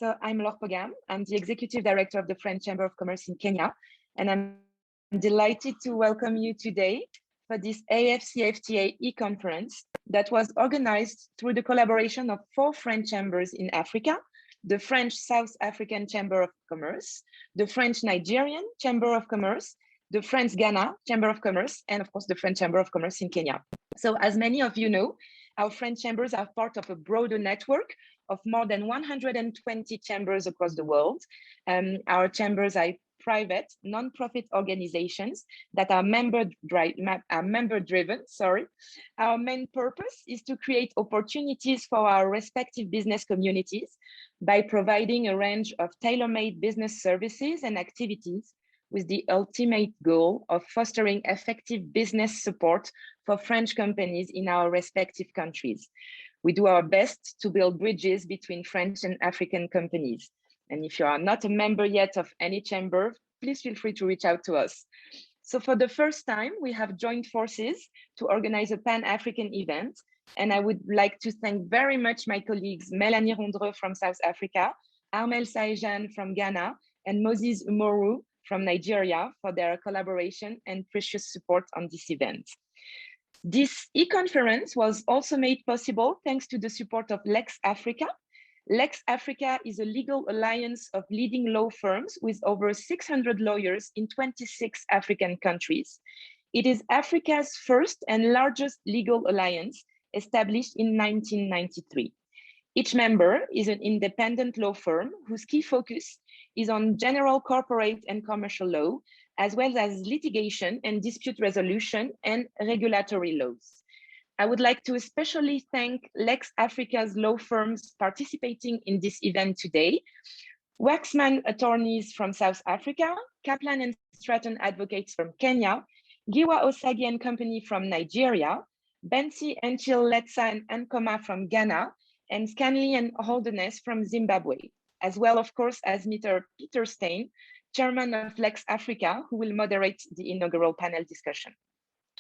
So I'm Laure Pogam. I'm the Executive Director of the French Chamber of Commerce in Kenya, and I'm delighted to welcome you today for this AfCFTA e-conference that was organized through the collaboration of 4 French chambers in Africa: the French South African Chamber of Commerce, the French Nigerian Chamber of Commerce, the French Ghana Chamber of Commerce, and of course the French Chamber of Commerce in Kenya. So as many of you know, our French chambers are part of a broader network of more than 120 chambers across the world. Our chambers are private, non-profit organizations that are member-driven. Our main purpose is to create opportunities for our respective business communities by providing a range of tailor-made business services and activities with the ultimate goal of fostering effective business support for French companies in our respective countries. We do our best to build bridges between French and African companies. And if you are not a member yet of any chamber, please feel free to reach out to us. So for the first time, we have joined forces to organize a Pan-African event. And I would like to thank very much my colleagues, Mélanie Rondreux from South Africa, Armel Saejan from Ghana, and Moses Umoru from Nigeria for their collaboration and precious support on this event. This e-conference was also made possible thanks to the support of LEX Africa. LEX Africa is a legal alliance of leading law firms with over 600 lawyers in 26 African countries. It is Africa's first and largest legal alliance, established in 1993. Each member is an independent law firm whose key focus is on general corporate and commercial law, as well as litigation and dispute resolution and regulatory laws. I would like to especially thank LEX Africa's law firms participating in this event today: Waxman Attorneys from South Africa, Kaplan and Stratton Advocates from Kenya, Giwa Osagi and Company from Nigeria, Bensi Enchil Letsa and Nkoma from Ghana, and Scanley and Holderness from Zimbabwe, as well, of course, as Mr. Peter Stein, Chairman of LEX Africa, who will moderate the inaugural panel discussion.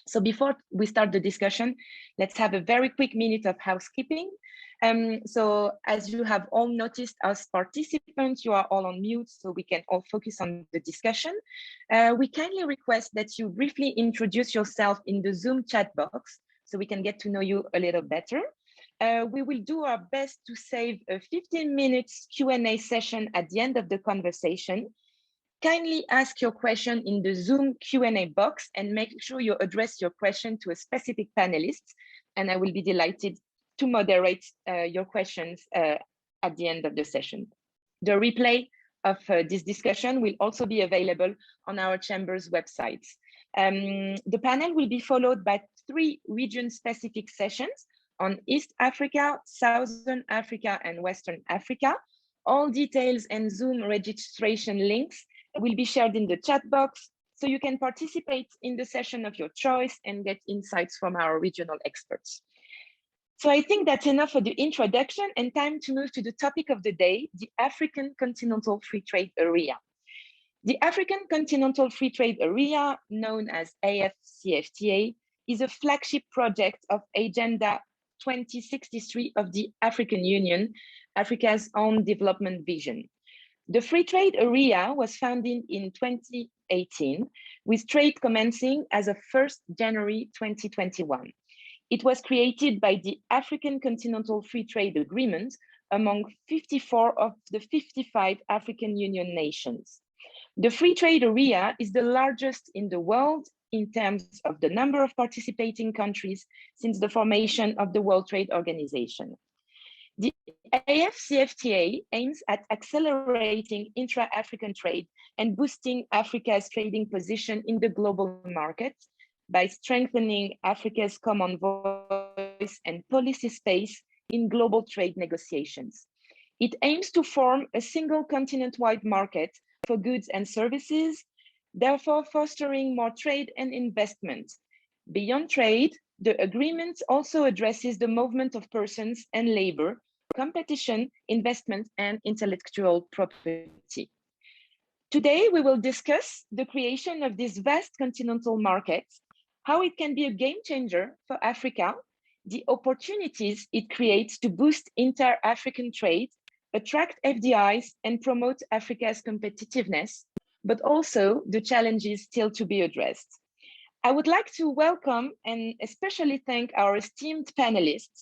So before we start the discussion, let's have a very quick minute of housekeeping. So as you have all noticed, as participants, you are all on mute, so we can all focus on the discussion. We kindly request that you briefly introduce yourself in the Zoom chat box so we can get to know you a little better. We will do our best to save a 15 minutes Q&A session at the end of the conversation. Kindly ask your question in the Zoom Q&A box and make sure you address your question to a specific panelist, and I will be delighted to moderate your questions at the end of the session. The replay of this discussion will also be available on our chamber's websites. The panel will be followed by 3 region-specific sessions on East Africa, Southern Africa, and Western Africa. All details and Zoom registration links will be shared in the chat box, so you can participate in the session of your choice and get insights from our regional experts. So I think that's enough for the introduction, and time to move to the topic of the day, the African Continental Free Trade Area. The African Continental Free Trade Area, known as AfCFTA, is a flagship project of Agenda 2063 of the African Union, Africa's own development vision. The free trade area was founded in 2018, with trade commencing as of 1st January 2021. It was created by the African Continental Free Trade Agreement among 54 of the 55 African Union nations. The free trade area is the largest in the world in terms of the number of participating countries since the formation of the World Trade Organization. The AfCFTA aims at accelerating intra-African trade and boosting Africa's trading position in the global market by strengthening Africa's common voice and policy space in global trade negotiations. It aims to form a single continent-wide market for goods and services, therefore fostering more trade and investment. Beyond trade, the agreement also addresses the movement of persons and labor, competition, investment, and intellectual property. Today, we will discuss the creation of this vast continental market, how it can be a game changer for Africa, the opportunities it creates to boost inter-African trade, attract FDIs, and promote Africa's competitiveness, but also the challenges still to be addressed. I would like to welcome and especially thank our esteemed panelists,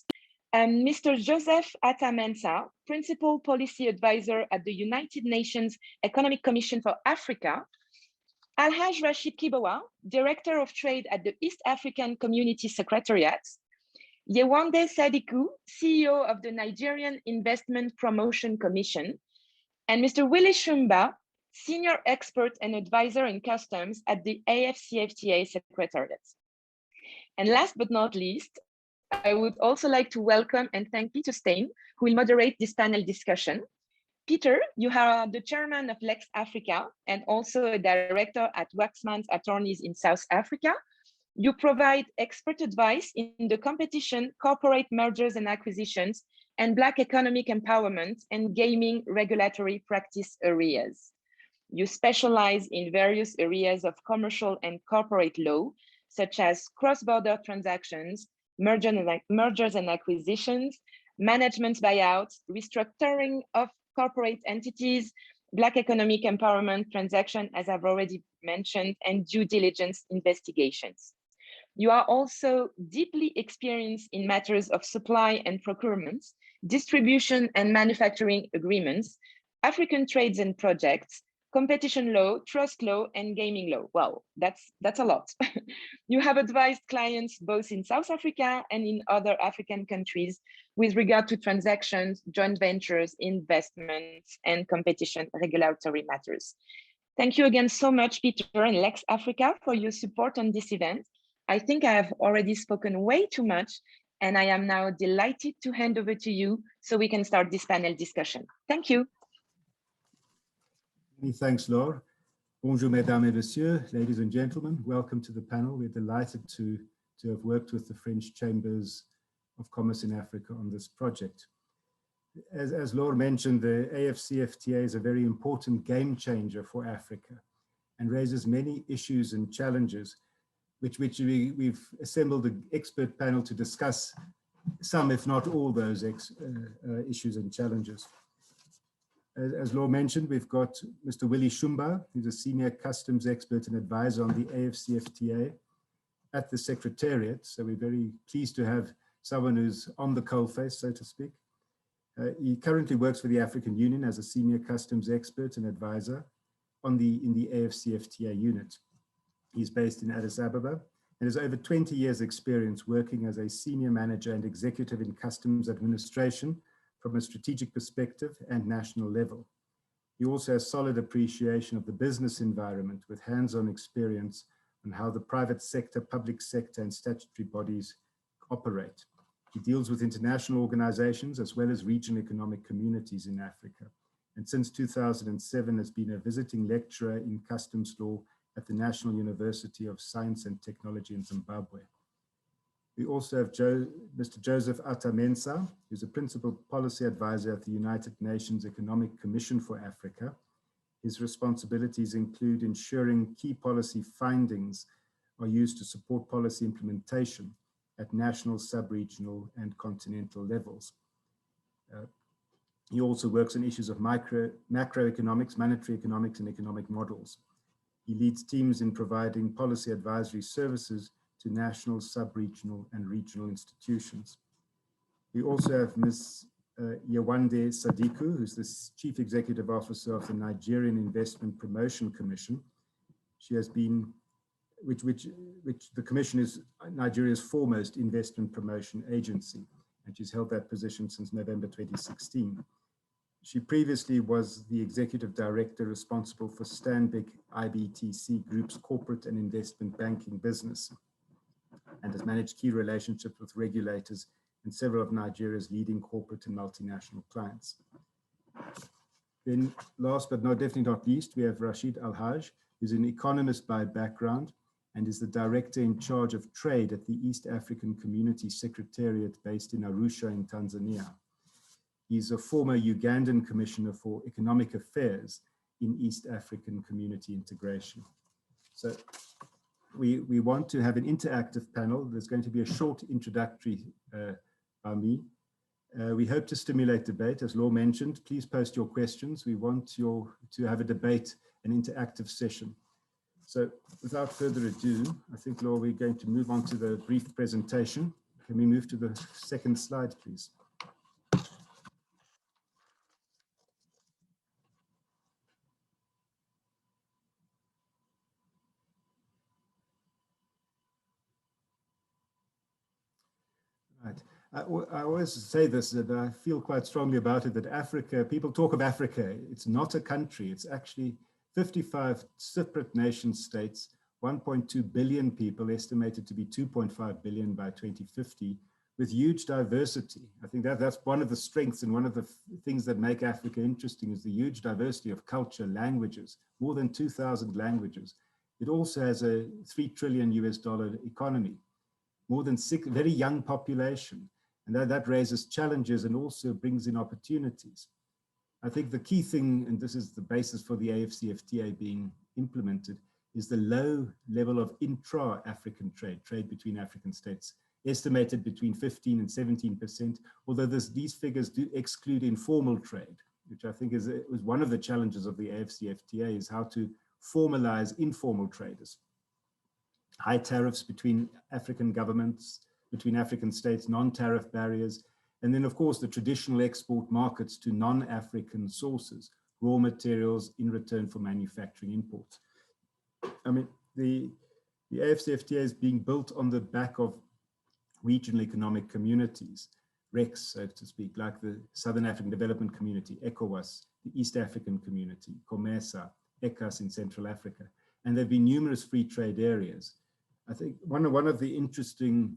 Mr. Joseph Atta-Mensah, Principal Policy Advisor at the United Nations Economic Commission for Africa, Alhaj Rashid Kibawa, Director of Trade at the East African Community Secretariat, Yewande Sadiku, CEO of the Nigerian Investment Promotion Commission, and Mr. Willy Shumba, Senior Expert and Advisor in Customs at the AfCFTA Secretariat. And last but not least, I would also like to welcome and thank Peter Stein, who will moderate this panel discussion. Peter, you are the chairman of LEX Africa and also a director at Waxman's Attorneys in South Africa. You provide expert advice in the competition, corporate mergers and acquisitions, and Black economic empowerment and gaming regulatory practice areas. You specialize in various areas of commercial and corporate law, such as cross-border transactions, mergers and acquisitions, management buyouts, restructuring of corporate entities, Black economic empowerment transaction, as I've already mentioned, and due diligence investigations. You are also deeply experienced in matters of supply and procurement, distribution and manufacturing agreements, African trades and projects, competition law, trust law, and gaming law. Well, that's a lot. You have advised clients both in South Africa and in other African countries with regard to transactions, joint ventures, investments, and competition regulatory matters. Thank you again so much, Peter and LEX Africa, for your support on this event. I think I have already spoken way too much, and I am now delighted to hand over to you so we can start this panel discussion. Thank you. Many thanks, Laure. Bonjour, mesdames et messieurs, ladies and gentlemen. Welcome to the panel. We're delighted to have worked with the French Chambers of Commerce in Africa on this project. As Laure mentioned, the AfCFTA is a very important game changer for Africa and raises many issues and challenges, which we've assembled an expert panel to discuss some, if not all, those issues and challenges. As Laure mentioned, we've got Mr. Willy Shumba, who's a senior customs expert and advisor on the AfCFTA at the Secretariat. So we're very pleased to have someone who's on the coalface, so to speak. He currently works for the African Union as a senior customs expert and advisor in the AfCFTA unit. He's based in Addis Ababa and has over 20 years experience working as a senior manager and executive in customs administration from a strategic perspective and national level. He also has solid appreciation of the business environment with hands-on experience on how the private sector, public sector, and statutory bodies operate. He deals with international organizations as well as regional economic communities in Africa. And since 2007 has been a visiting lecturer in customs law at the National University of Science and Technology in Zimbabwe. We also have Mr. Joseph Atta-Mensah, who's a principal policy advisor at the United Nations Economic Commission for Africa. His responsibilities include ensuring key policy findings are used to support policy implementation at national, sub-regional, and continental levels. He also works on issues of macroeconomics, monetary economics, and economic models. He leads teams in providing policy advisory services to national, sub-regional, and regional institutions. We also have Ms. Yewande Sadiku, who's the Chief Executive Officer of the Nigerian Investment Promotion Commission. She has been, which the commission is Nigeria's foremost investment promotion agency, and she's held that position since November 2016. She previously was the executive director responsible for Stanbic IBTC Group's corporate and investment banking business, and has managed key relationships with regulators and several of Nigeria's leading corporate and multinational clients. Then last but definitely not least, we have Rashid Alhaj, who's an economist by background and is the director in charge of trade at the East African Community Secretariat based in Arusha in Tanzania. He's a former Ugandan Commissioner for Economic Affairs in East African Community Integration. So we want to have an interactive panel. There's going to be a short introductory by me, We hope to stimulate debate. As Law mentioned, please post your questions. We want to have a debate, an interactive session. So without further ado, I think, Law, we're going to move on to the brief presentation. Can we move to the second slide, please? Right. I always say this, that I feel quite strongly about it, that Africa, people talk of Africa, it's not a country, it's actually 55 separate nation states, 1.2 billion people, estimated to be 2.5 billion by 2050, with huge diversity. I think that's one of the strengths and one of the things that make Africa interesting is the huge diversity of culture, languages, more than 2,000 languages. It also has a $3 trillion economy, more than very young population. And that raises challenges and also brings in opportunities. I think the key thing, and this is the basis for the AfCFTA being implemented, is the low level of intra-African trade between African states, estimated between 15 and 17%, although these figures do exclude informal trade, which I think is one of the challenges of the AfCFTA, is how to formalize informal traders. High tariffs between African governments, between African states, non-tariff barriers, and then of course the traditional export markets to non-African sources, raw materials in return for manufacturing imports. I mean, the AfCFTA is being built on the back of regional economic communities, REX, so to speak, like the Southern African Development Community, ECOWAS, the East African Community, COMESA, ECAS in Central Africa, and there have been numerous free trade areas. I think one of the interesting,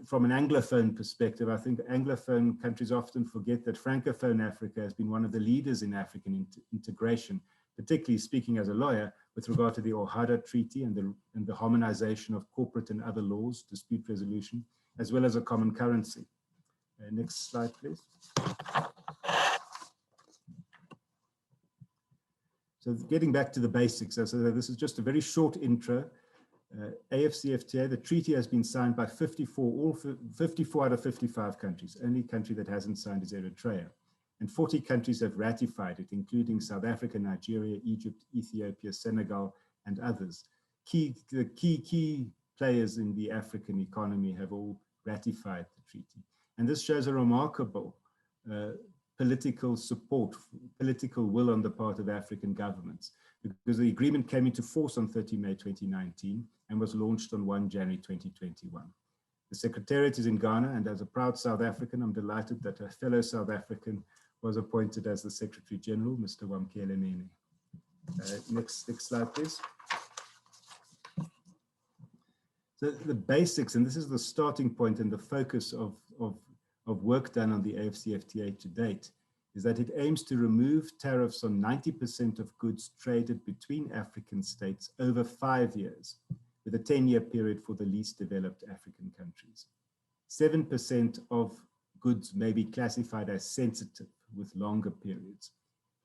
from an Anglophone perspective, I think Anglophone countries often forget that Francophone Africa has been one of the leaders in African integration, particularly speaking as a lawyer with regard to the OHADA Treaty and the harmonization of corporate and other laws, dispute resolution, as well as a common currency. Next slide, please. So getting back to the basics, so this is just a very short intro. AfCFTA, the treaty has been signed by 54 out of 55 countries. Only country that hasn't signed is Eritrea. And 40 countries have ratified it, including South Africa, Nigeria, Egypt, Ethiopia, Senegal, and others. The key players in the African economy have all ratified the treaty. And this shows a remarkable political support, political will on the part of African governments, because the agreement came into force on 30 May 2019 and was launched on 1 January 2021. The Secretariat is in Ghana, and as a proud South African, I'm delighted that a fellow South African was appointed as the Secretary General, Mr. Wamkele Nene. Next slide, please. So the basics, and this is the starting point and the focus of work done on the AfCFTA to date, is that it aims to remove tariffs on 90% of goods traded between African states over 5 years, with a 10-year period for the least developed African countries. 7% of goods may be classified as sensitive with longer periods,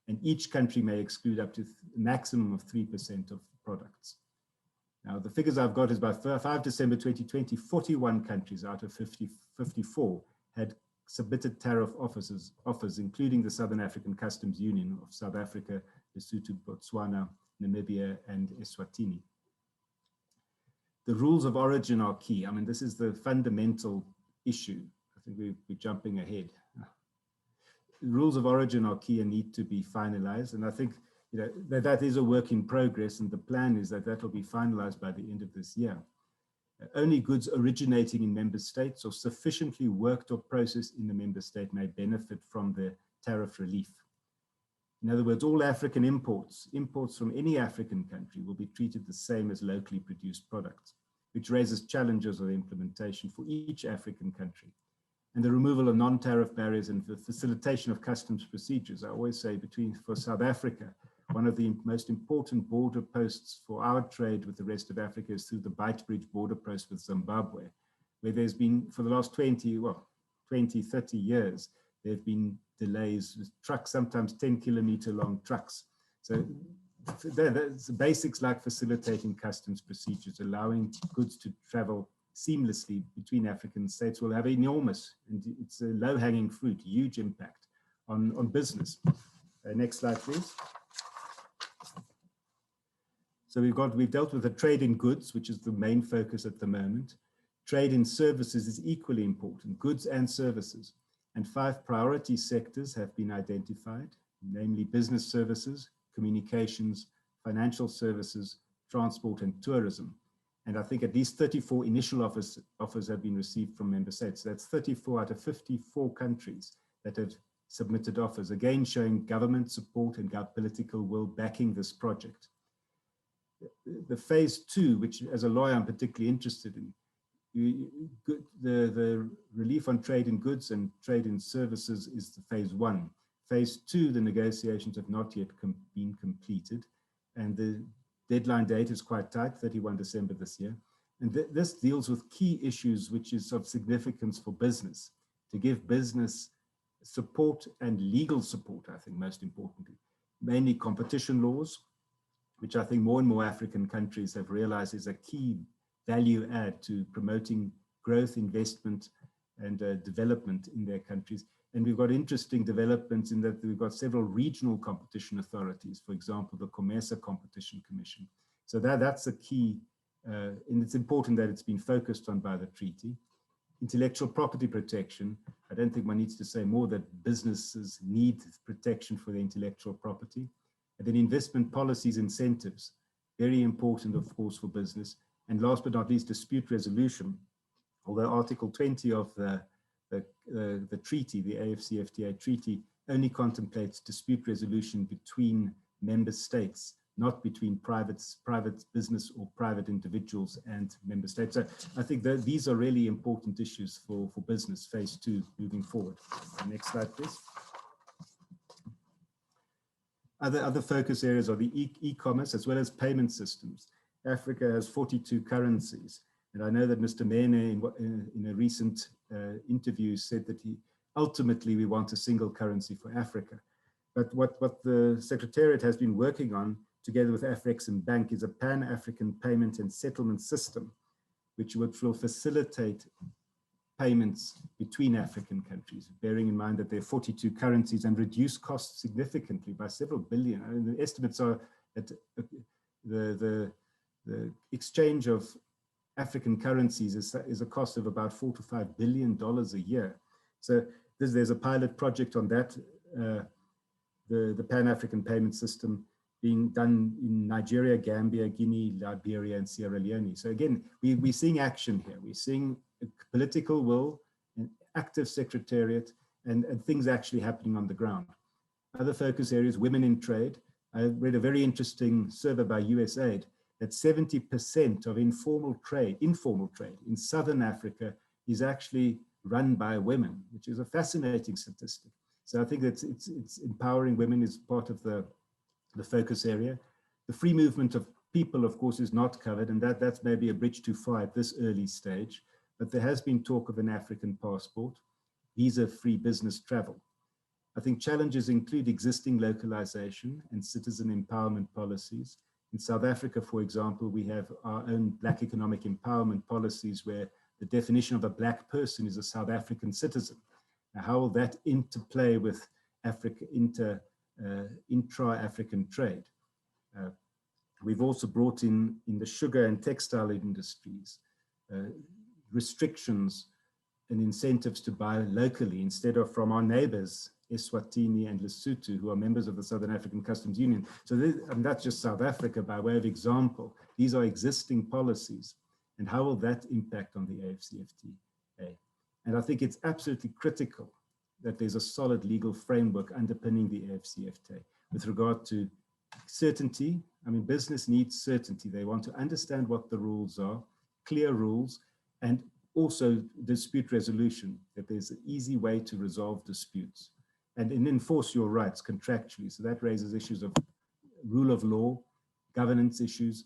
and each country may exclude up to a maximum of 3% of products. Now, the figures I've got is by 5 December 2020, 41 countries out of 54 had submitted tariff offers, including the Southern African Customs Union of South Africa, Lesotho, Botswana, Namibia, and Eswatini. The rules of origin are key. I mean, this is the fundamental issue. I think we're jumping ahead. The rules of origin are key and need to be finalized. And I think that is a work in progress, and the plan is that will be finalized by the end of this year. Only goods originating in member states or sufficiently worked or processed in the member state may benefit from the tariff relief. In other words, all African imports from any African country will be treated the same as locally produced products, which raises challenges of implementation for each African country. And the removal of non-tariff barriers and the facilitation of customs procedures. I always say for South Africa, one of the most important border posts for our trade with the rest of Africa is through the Beitbridge border post with Zimbabwe, where there's been, for the last 30 years, there have been delays with trucks, sometimes 10-kilometer long trucks. So that's the basics, like facilitating customs procedures, allowing goods to travel seamlessly between African states will have enormous, and it's a low-hanging fruit, huge impact on business. Next slide, please. So we've dealt with the trade in goods, which is the main focus at the moment. Trade in services is equally important, goods and services. And 5 priority sectors have been identified, namely business services, communications, financial services, transport, and tourism. And I think at least 34 initial offers have been received from member states. That's 34 out of 54 countries that have submitted offers, again showing government support and political will backing this project. The phase 2, which as a lawyer I'm particularly interested in, the relief on trade in goods and trade in services is the phase 1. Phase 2, the negotiations have not yet been completed, and the deadline date is quite tight, 31 December this year. And this deals with key issues which is of significance for business, to give business support and legal support, I think most importantly, mainly competition laws, which I think more and more African countries have realized is a key value add to promoting growth, investment, and development in their countries. And we've got interesting developments in that we've got several regional competition authorities, for example, the COMESA Competition Commission. So that's a key, and it's important that it's been focused on by the treaty. Intellectual property protection, I don't think one needs to say more that businesses need protection for their intellectual property. And then investment policies, incentives, very important, of course, for business. And last but not least, dispute resolution. Although Article 20 of the treaty, the AfCFTA treaty, only contemplates dispute resolution between member states, not between private business or private individuals and member states. So I think that these are really important issues for business, phase 2, moving forward. Next slide, please. Other focus areas are the e-commerce as well as payment systems. Africa has 42 currencies. And I know that Mr. Mene in a recent interview said that ultimately we want a single currency for Africa. But what the Secretariat has been working on together with AfrEximbank is a Pan-African payment and settlement system, which will facilitate payments between African countries, bearing in mind that there are 42 currencies, and reduce costs significantly by several billion. I mean, the estimates are that the exchange of African currencies is a cost of about $4 to $5 billion a year. So there's a pilot project on that, the Pan-African payment system being done in Nigeria, Gambia, Guinea, Liberia, and Sierra Leone. So again, we're seeing action here. We're seeing political will, an active secretariat, and things actually happening on the ground. Other focus areas, women in trade. I read a very interesting survey by USAID that 70% of informal trade in Southern Africa is actually run by women, which is a fascinating statistic. So I think that it's empowering women is part of the focus area. The free movement of people, of course, is not covered, and that's maybe a bridge too far at this early stage. But there has been talk of an African passport, visa-free business travel. I think challenges include existing localization and citizen empowerment policies. In South Africa, for example, we have our own Black economic empowerment policies where the definition of a Black person is a South African citizen. Now, how will that interplay with intra-African trade? We've also brought in the sugar and textile industries, restrictions and incentives to buy locally instead of from our neighbors, Eswatini and Lesotho, who are members of the Southern African Customs Union. So and that's just South Africa by way of example. These are existing policies. And how will that impact on the AfCFTA? And I think it's absolutely critical that there's a solid legal framework underpinning the AfCFTA with regard to certainty. I mean, business needs certainty. They want to understand what the rules are, clear rules, and also dispute resolution, that there's an easy way to resolve disputes and enforce your rights contractually. So that raises issues of rule of law, governance issues.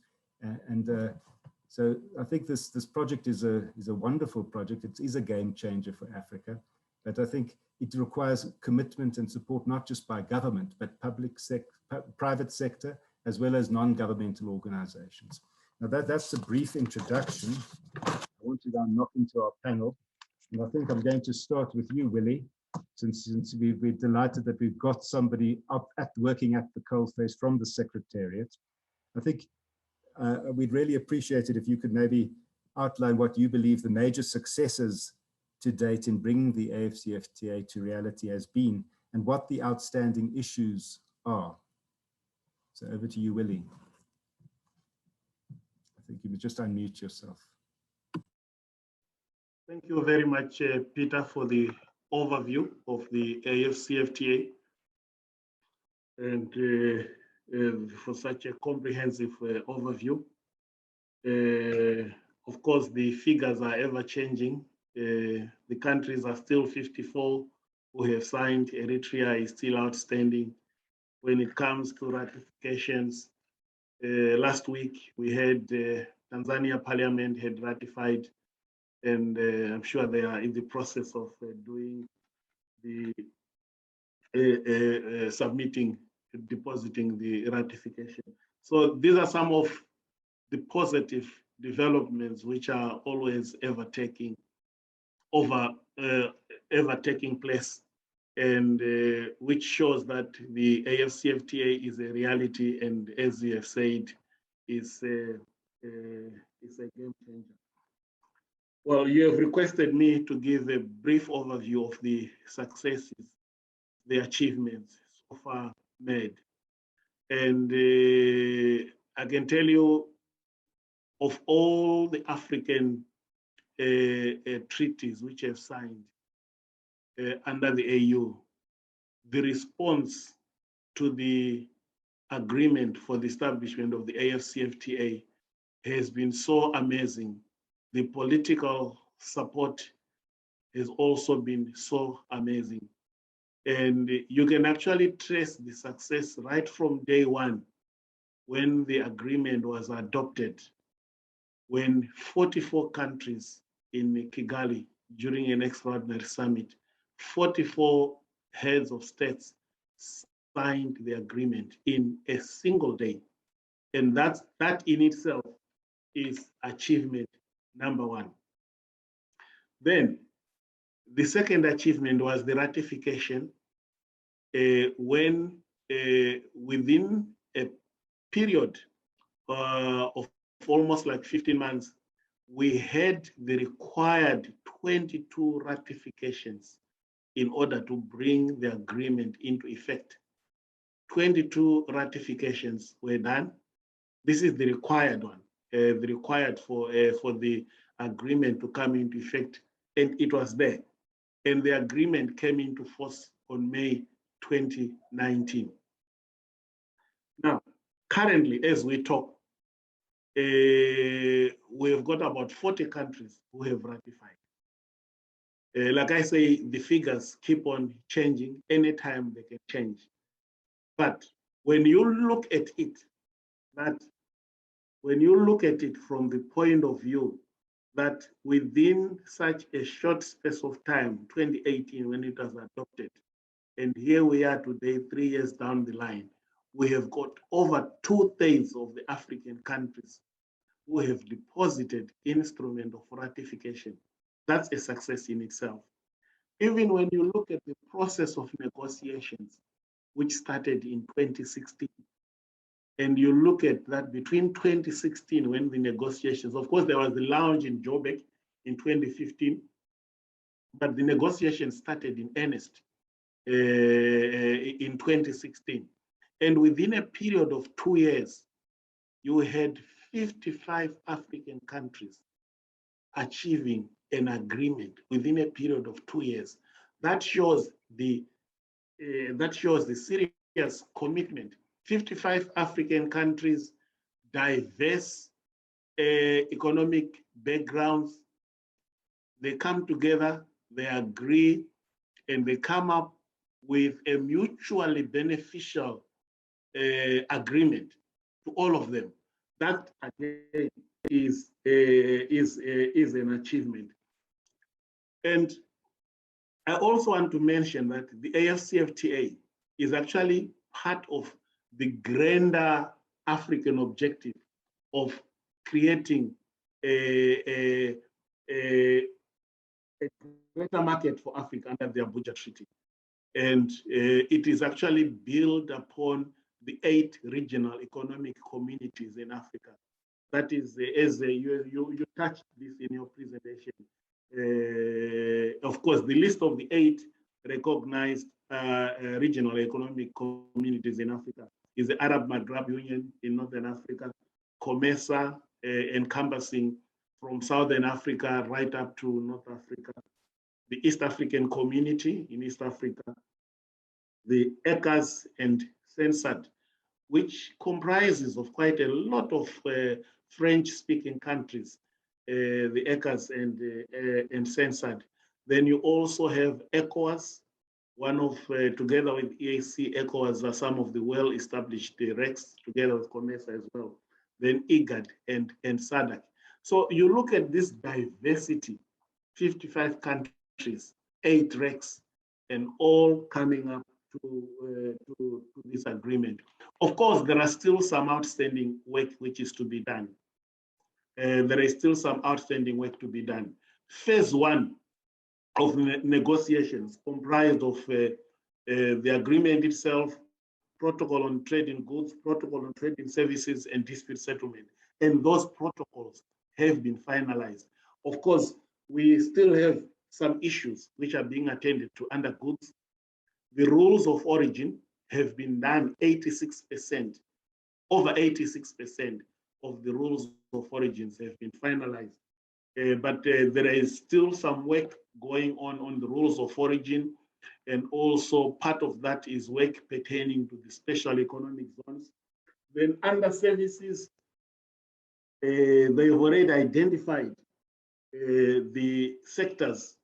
So I think this project is a wonderful project. It is a game changer for Africa, but I think it requires commitment and support, not just by government, but private sector, as well as non-governmental organizations. Now that's a brief introduction. I want want to now knock into our panel. And I think I'm going to start with you, Willie, since we're delighted that we've got somebody up working at the coalface from the Secretariat. I think we'd really appreciate it if you could maybe outline what you believe the major successes to date in bringing the AfCFTA to reality has been, and what the outstanding issues are. So over to you, Willie. I think you would just unmute yourself. Thank you very much, Peter, for the overview of the AfCFTA and for such a comprehensive overview. Of course, the figures are ever changing. The countries are still 54 who have signed. Eritrea is still outstanding. When it comes to ratifications, last week we had Tanzania Parliament had ratified, and I'm sure they are in the process of doing the depositing the ratification. So these are some of the positive developments which are always ever taking place, and which shows that the AfCFTA is a reality, and as you have said, is a game changer. Well, you have requested me to give a brief overview of the successes, the achievements so far made. And I can tell you, of all the African treaties which have signed under the AU, the response to the agreement for the establishment of the AfCFTA has been so amazing. The political support has also been so amazing. And you can actually trace the success right from day one when the agreement was adopted, when 44 countries in Kigali during an extraordinary summit, 44 heads of states signed the agreement in a single day. And that in itself is achievement number one. Then the second achievement was the ratification when within a period of almost like 15 months, we had the required 22 ratifications in order to bring the agreement into effect. 22 ratifications were done. This is the required one, the required for the agreement to come into effect, and it was there. And the agreement came into force on May 2019. Now, currently, as we talk, we've got about 40 countries who have ratified. Like I say, the figures keep on changing. Anytime they can change. But when you look at it, from the point of view that within such a short space of time, 2018, when it was adopted, and here we are today, 3 years down the line, we have got over 2/3 of the African countries who have deposited instrument of ratification. That's a success in itself. Even when you look at the process of negotiations, which started in 2016, and you look at that between 2016, when the negotiations, of course, there was the launch in Joburg in 2015, but the negotiations started in earnest in 2016. And within a period of 2 years, you had 55 African countries achieving an agreement within a period of 2 years. That shows the serious commitment. 55 African countries, diverse economic backgrounds, they come together, they agree, and they come up with a mutually beneficial agreement to all of them. That again is an achievement. And I also want to mention that the AfCFTA is actually part of the grander African objective of creating a a greater market for Africa under the Abuja Treaty. And it is actually built upon the 8 regional economic communities in Africa. That is, as you touched this in your presentation. Of course, the list of the 8 recognized regional economic communities in Africa is the Arab Maghreb Union in Northern Africa, COMESA, encompassing from Southern Africa right up to North Africa, the East African Community in East Africa, the ECAS and CENSAD, which comprises of quite a lot of French-speaking countries, the ECAS and CENSAD. Then you also have ECOWAS, one of, together with EAC, ECOWAS are some of the well-established REX, together with COMESA as well. Then IGAD and SADC. So you look at this diversity, 55 countries, 8 REX, and all coming up to this agreement. Of course, there are still some outstanding work which is to be done. There is still some outstanding work to be done. Phase 1 of negotiations comprised of the agreement itself, protocol on trade in goods, protocol on trade in services, and dispute settlement. And those protocols have been finalized. Of course, we still have some issues which are being attended to under goods. The rules of origin have been done 86%, over 86% of the rules of origins have been finalized. But there is still some work going on the rules of origin, and also part of that is work pertaining to the special economic zones. Then under services, they've already identified the sectors,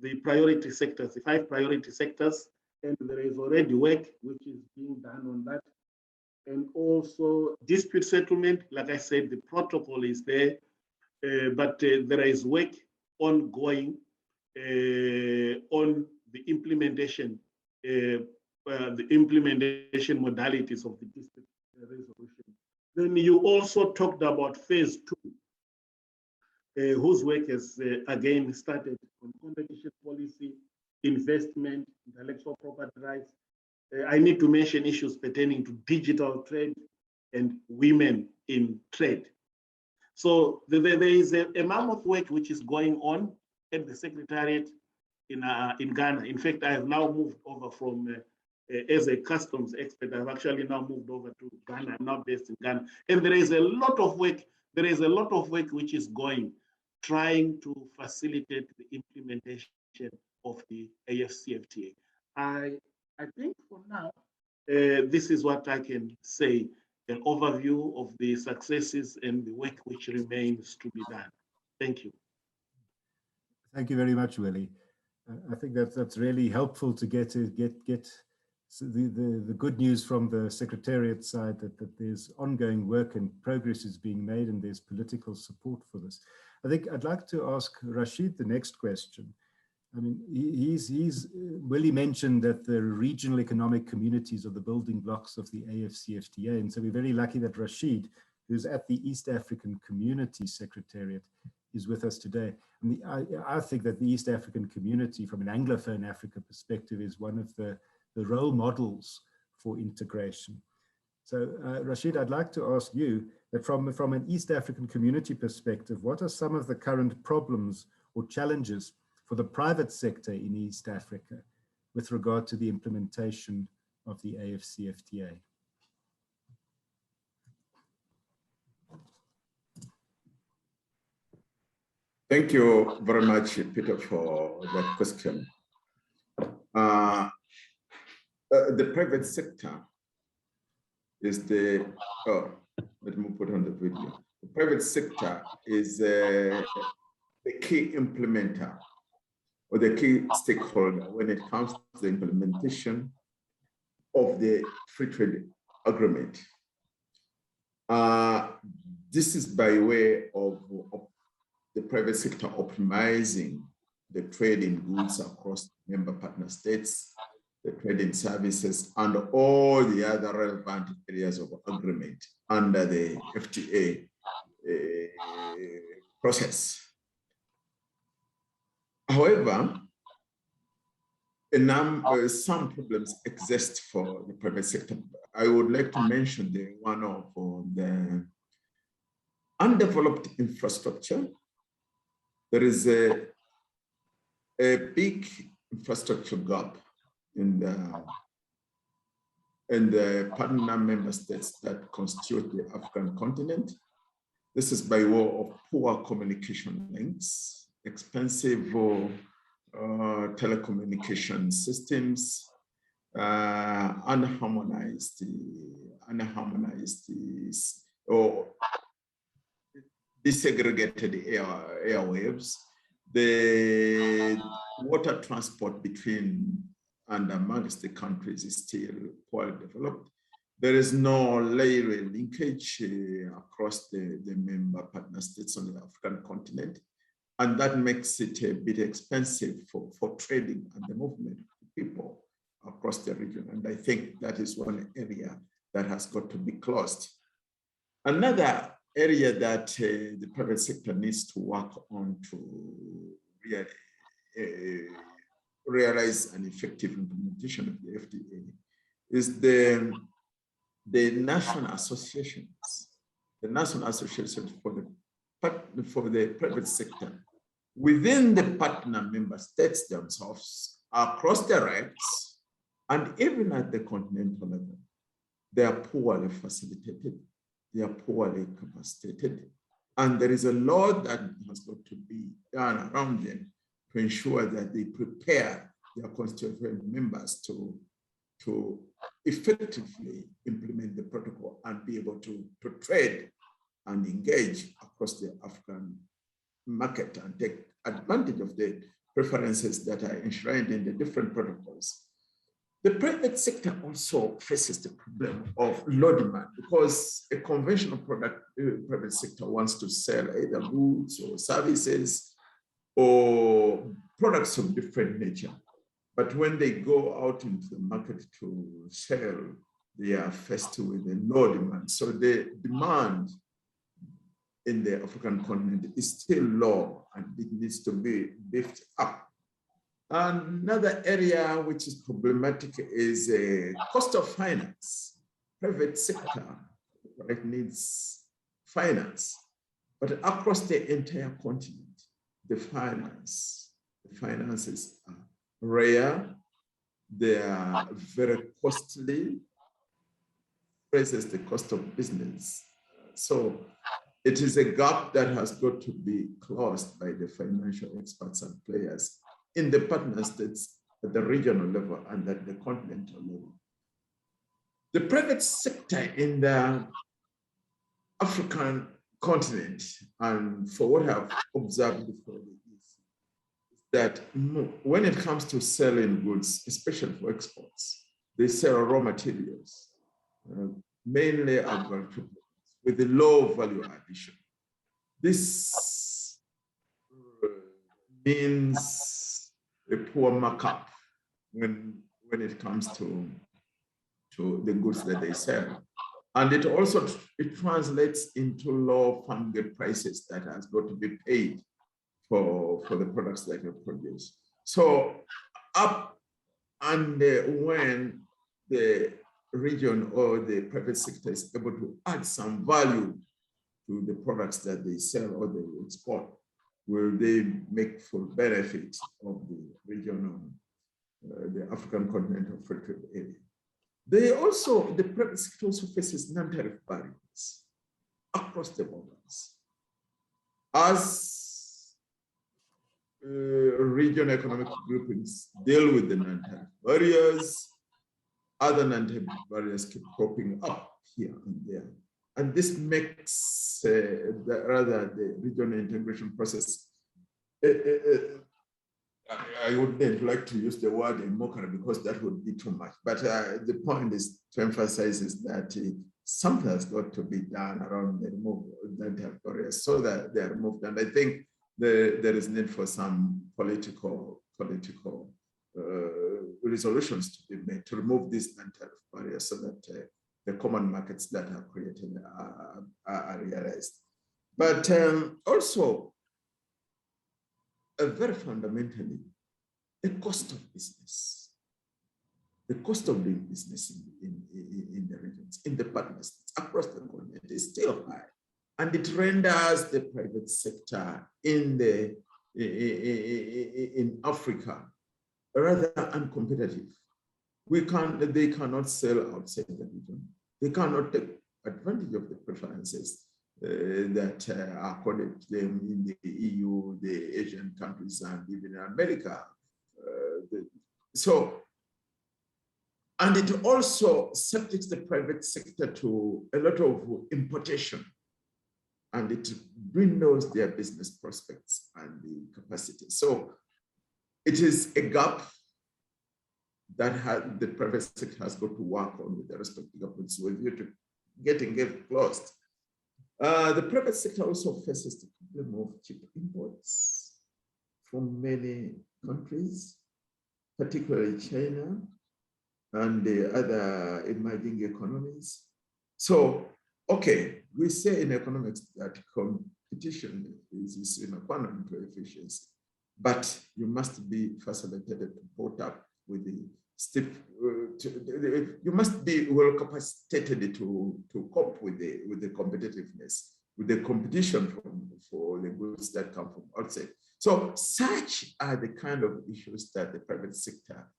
the priority sectors, the 5 priority sectors, and there is already work which is being done on that. And also dispute settlement, like I said, the protocol is there, but there is work ongoing on the implementation modalities of the dispute resolution. Then you also talked about phase 2, whose work has again started on competition policy, investment, intellectual property rights. I need to mention issues pertaining to digital trade and women in trade. So there is a mammoth work which is going on at the Secretariat in Ghana. In fact, I have now moved over from, as a customs expert, I've actually now moved over to Ghana. I'm now based in Ghana. And there is a lot of work, which is going, trying to facilitate the implementation of the AfCFTA. I think for now, this is what I can say, an overview of the successes and the work which remains to be done. Thank you. Thank you very much, Willie. I think that's really helpful to get the good news from the Secretariat side that there's ongoing work and progress is being made and there's political support for this. I think I'd like to ask Rashid the next question. I mean, Willie mentioned that the regional economic communities are the building blocks of the AfCFTA. And so we're very lucky that Rashid, who's at the East African Community Secretariat, is with us today. And I think that the East African community, from an Anglophone Africa perspective, is one of the role models for integration. So Rashid, I'd like to ask you that from an East African community perspective, what are some of the current problems or challenges for the private sector in East Africa with regard to the implementation of the AfCFTA? Thank you very much, Peter, for that question. The private sector is the, let me put on the video. The private sector is the key implementer or the key stakeholder when it comes to the implementation of the free trade agreement. This is by way of the private sector optimizing the trade in goods across member partner states, the trade in services, and all the other relevant areas of agreement under the FTA process. However, some problems exist for the private sector. I would like to mention the one of the undeveloped infrastructure. There is a big infrastructure gap in the partner member states that constitute the African continent. This is by way of poor communication links, expensive telecommunication systems, unharmonized or desegregated airwaves. The water transport between and amongst the countries is still poorly developed. There is no railway linkage across the member partner states on the African continent. And that makes it a bit expensive for trading and the movement of people across the region. And I think that is one area that has got to be closed. Another area that the private sector needs to work on to really realize an effective implementation of the FTA is the national associations, the national associations for the private sector within the partner member states themselves, across the ranks, and even at the continental level. They are poorly facilitated, they are poorly capacitated, and there is a lot that has got to be done around them to ensure that they prepare their constituent members to effectively implement the protocol and be able to trade and engage across the African market and take advantage of the preferences that are enshrined in the different protocols. The private sector also faces the problem of low demand because a conventional private sector wants to sell either goods or services or products of different nature. But when they go out into the market to sell, they are faced with a low demand. So the demand in the African continent is still low and it needs to be beefed up. Another area which is problematic is cost of finance. Private sector needs finance, but across the entire continent, the finances are rare, they are very costly, raises the cost of business. So it is a gap that has got to be closed by the financial experts and players in the partner states at the regional level and at the continental level. The private sector in the African continent, and for what I've observed before, is that when it comes to selling goods, especially for exports, they sell raw materials, mainly agricultural, with a low value addition. This means a poor markup when it comes to the goods that they sell. And it also translates into low farm gate prices that has got to be paid for the products that are produced. So up and when the region or the private sector is able to add some value to the products that they sell or they export, will they make full benefit of the regional, the African continental free trade area. The private sector also faces non-tariff barriers across the borders. As regional economic groupings deal with the non-tariff barriers, other non-tariff barriers keep cropping up here and there. And this makes the regional integration process, I wouldn't like to use the word in mockery because that would be too much. But the point is to emphasize is that something has got to be done around the removal of non-tariff barriers so that they are removed. And I think there is need for some political resolutions to be made to remove these non-tariff barriers so that the common markets that are created are realized. But also, very fundamentally the cost of business. The cost of doing business in the regions, in the partners across the continent is still high. And it renders the private sector in Africa rather uncompetitive. They cannot sell outside the region. They cannot take advantage of the preferences that are accorded to them in the EU, the Asian countries, and even in America. And it also subjects the private sector to a lot of importation, and it dwindles their business prospects and the capacity. So it is a gap that the private sector has got to work on with the respective governments with view to getting it closed. The private sector also faces the problem of cheap imports from many countries, particularly China and the other emerging economies. So, okay, we say in economics that competition is an economy to efficiency, but you must be facilitated to put up with the stiff, you must be well capacitated to cope with the competitiveness, with the competition for the goods that come from outside. So such are the kind of issues that the private sector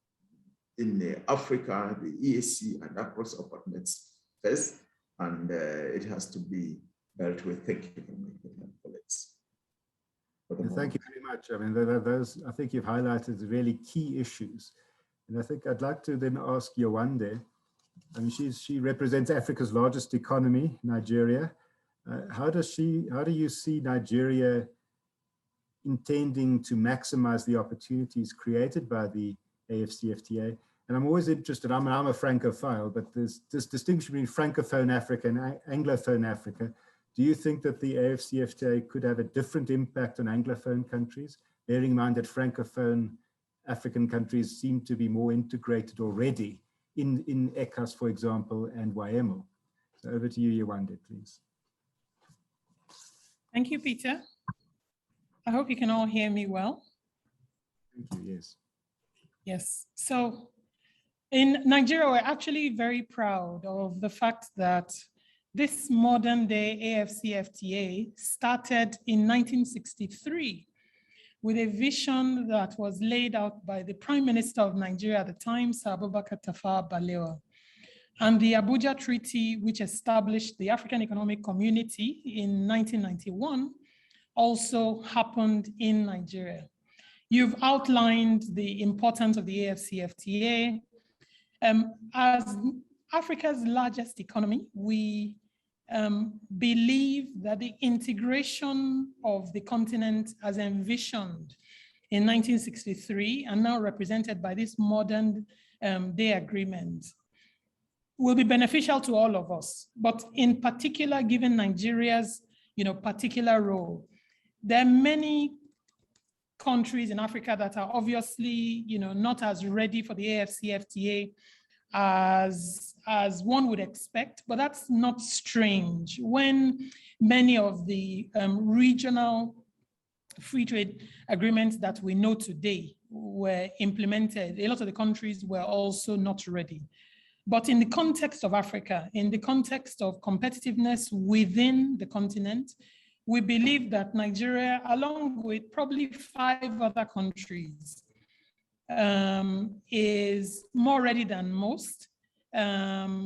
in Africa, the EAC, and across our partners face, and it has to be dealt with. Thank you very much, colleagues. Thank you very much. I mean, those, I think you've highlighted really key issues. And I think I'd like to then ask Yewande. I mean, she represents Africa's largest economy, Nigeria. How do you see Nigeria intending to maximize the opportunities created by the AfCFTA? And I'm always interested, I'm a Francophile, but there's this distinction between Francophone Africa and Anglophone Africa. Do you think that the AfCFTA could have a different impact on Anglophone countries, bearing in mind that Francophone African countries seem to be more integrated already in ECAS, for example, and WAEMO? So over to you, Yewande, please. Thank you, Peter. I hope you can all hear me well. Thank you, yes. Yes, so in Nigeria, we're actually very proud of the fact that this modern day AfCFTA started in 1963 with a vision that was laid out by the Prime Minister of Nigeria at the time, Sir Abubakar Tafawa Balewa. And the Abuja Treaty, which established the African Economic Community in 1991, also happened in Nigeria. You've outlined the importance of the AfCFTA. As Africa's largest economy, we believe that the integration of the continent as envisioned in 1963 and now represented by this modern day agreement will be beneficial to all of us, but in particular, given Nigeria's particular role. There are many countries in Africa that are obviously not as ready for the AfCFTA as one would expect, but that's not strange when many of the regional free trade agreements that we know today were implemented. A lot of the countries were also not ready. But in the context of Africa, in the context of competitiveness within the continent, we believe that Nigeria, along with probably 5 other countries, is more ready than most,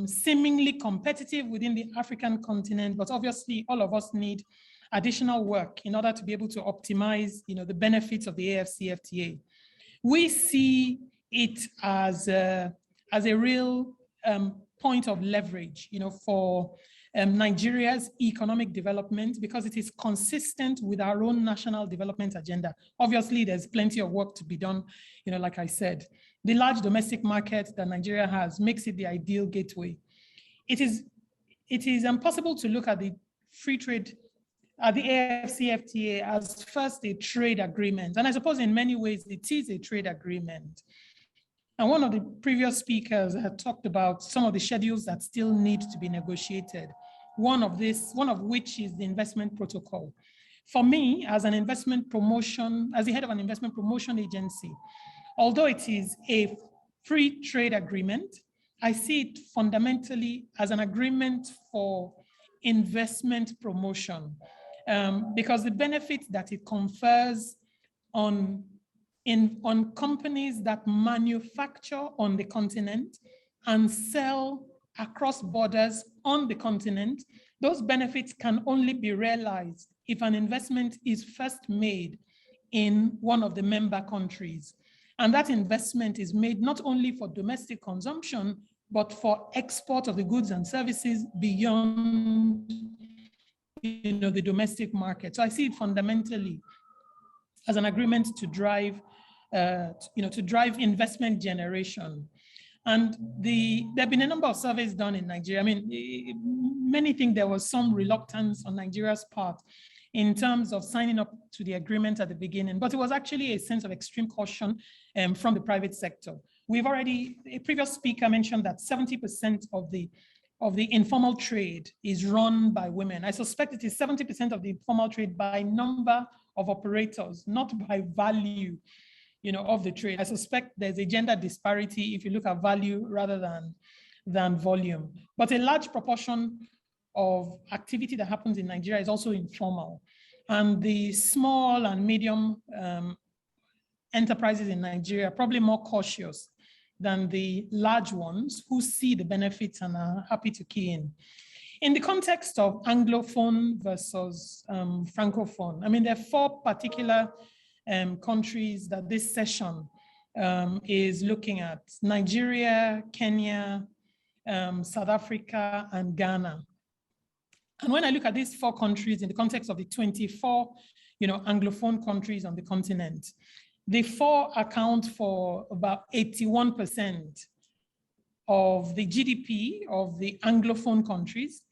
seemingly competitive within the African continent, but obviously all of us need additional work in order to be able to optimize the benefits of the AfCFTA. We see it as a real point of leverage for Nigeria's economic development, because it is consistent with our own national development agenda. Obviously, there's plenty of work to be done. Like I said, the large domestic market that Nigeria has makes it the ideal gateway. It is impossible to look at the free trade, at the AfCFTA as first a trade agreement. And I suppose in many ways it is a trade agreement. And one of the previous speakers had talked about some of the schedules that still need to be negotiated. One of which is the investment protocol. for me, as an investment promotion, as the head of an investment promotion agency, although it is a free trade agreement, I see it fundamentally as an agreement for investment promotion, because the benefits that it confers on companies that manufacture on the continent and sell across borders on the continent, those benefits can only be realized if an investment is first made in one of the member countries. And that investment is made not only for domestic consumption, but for export of the goods and services beyond the domestic market. So I see it fundamentally as an agreement to drive investment generation. And there have been a number of surveys done in Nigeria. I mean, many think there was some reluctance on Nigeria's part in terms of signing up to the agreement at the beginning, but it was actually a sense of extreme caution from the private sector. A previous speaker mentioned that 70% of the informal trade is run by women. I suspect it is 70% of the informal trade by number of operators, not by value, of the trade. I suspect there's a gender disparity if you look at value rather than volume. But a large proportion of activity that happens in Nigeria is also informal. And the small and medium enterprises in Nigeria are probably more cautious than the large ones who see the benefits and are happy to key in. In the context of Anglophone versus Francophone, I mean, there are 4 particular countries that this session is looking at: Nigeria, Kenya, South Africa, and Ghana. And when I look at these 4 countries in the context of the 24, Anglophone countries on the continent, the 4 account for about 81% of the GDP of the Anglophone countries.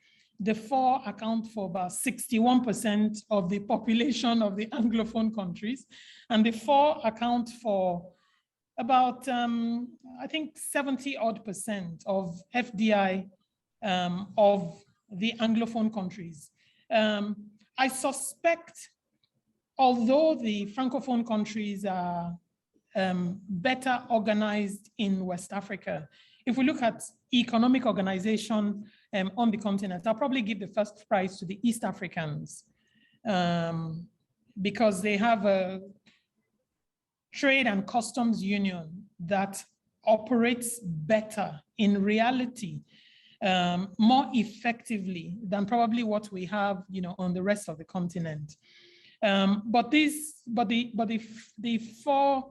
The 4 account for about 61% of the population of the Anglophone countries. And the 4 account for about, I think, 70% of FDI of the Anglophone countries. I suspect, although the Francophone countries are better organized in West Africa, if we look at economic organization on the continent, I'll probably give the first prize to the East Africans because they have a trade and customs union that operates better in reality, more effectively than probably what we have, on the rest of the continent. But these 4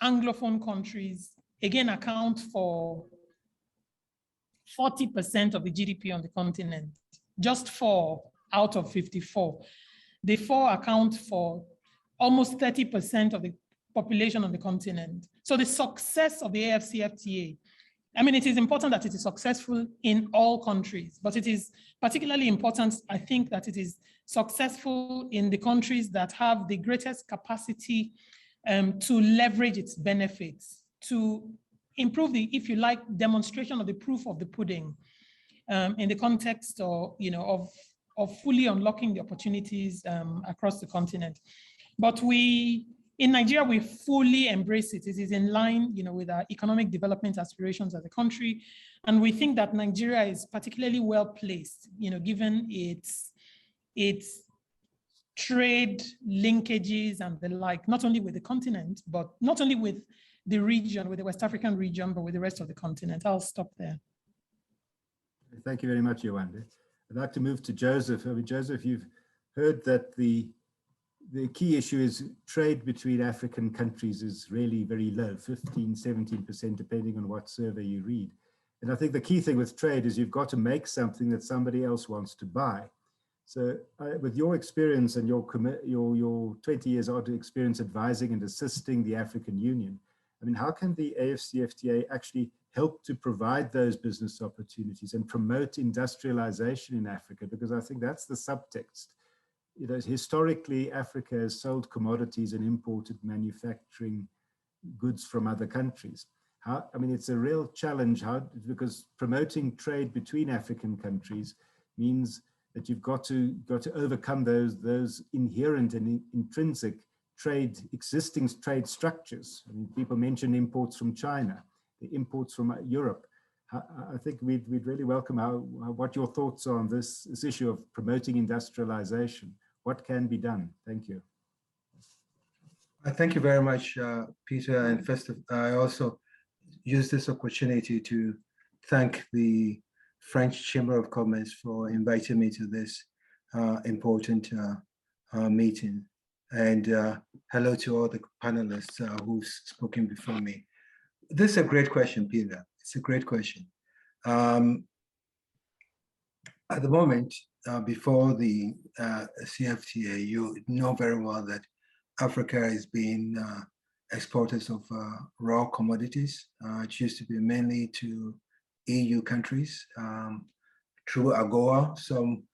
Anglophone countries again account for 40% of the GDP on the continent, just 4 out of 54. The 4 account for almost 30% of the population on the continent. So the success of the AfCFTA, I mean, it is important that it is successful in all countries, but it is particularly important, I think, that it is successful in the countries that have the greatest capacity to leverage its benefits, to improve the, if you like, demonstration of the proof of the pudding in the context of, of fully unlocking the opportunities across the continent. But in Nigeria, we fully embrace it. It is in line, with our economic development aspirations as a country. And we think that Nigeria is particularly well placed, given its trade linkages and the like, not only with the continent, but not only with the region, with the West African region, but with the rest of the continent. I'll stop there. Thank you very much, Yewande. I'd like to move to Joseph. I mean, Joseph, you've heard that the key issue is trade between African countries is really very low, 15, 17%, depending on what survey you read. And I think the key thing with trade is you've got to make something that somebody else wants to buy. So with your experience and your 20 years odd experience advising and assisting the African Union, I mean, how can the AfCFTA actually help to provide those business opportunities and promote industrialization in Africa? Because I think that's the subtext. Historically, Africa has sold commodities and imported manufacturing goods from other countries. It's a real challenge because promoting trade between African countries means that you've got to overcome those inherent and intrinsic existing trade structures. I mean, people mention imports from China, the imports from Europe. I think we'd really welcome what your thoughts are on this issue of promoting industrialization. What can be done? Thank you. Thank you very much, Peter. And first, I also use this opportunity to thank the French Chamber of Commerce for inviting me to this important meeting. And hello to all the panelists who've spoken before me. This is a great question, Peter. It's a great question. At the moment, before the CFTA, you know very well that Africa is being exporters of raw commodities. It used to be mainly to EU countries through AGOA. Some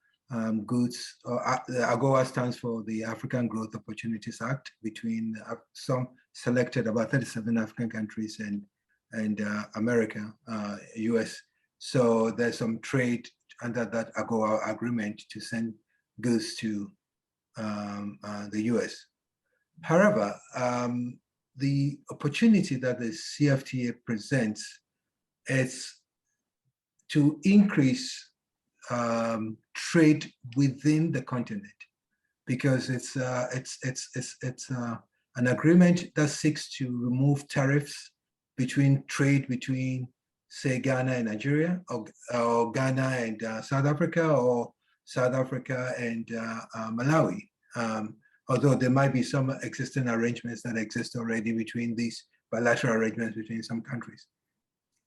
goods, AGOA stands for the African Growth Opportunities Act, between some selected about 37 African countries and America, US. So there's some trade under that AGOA agreement to send goods to the US. However, the opportunity that the CFTA presents is to increase trade within the continent, because it's an agreement that seeks to remove tariffs trade between, say, Ghana and Nigeria, or Ghana and South Africa, or South Africa and Malawi. Although there might be some existing arrangements that exist already between these bilateral arrangements between some countries.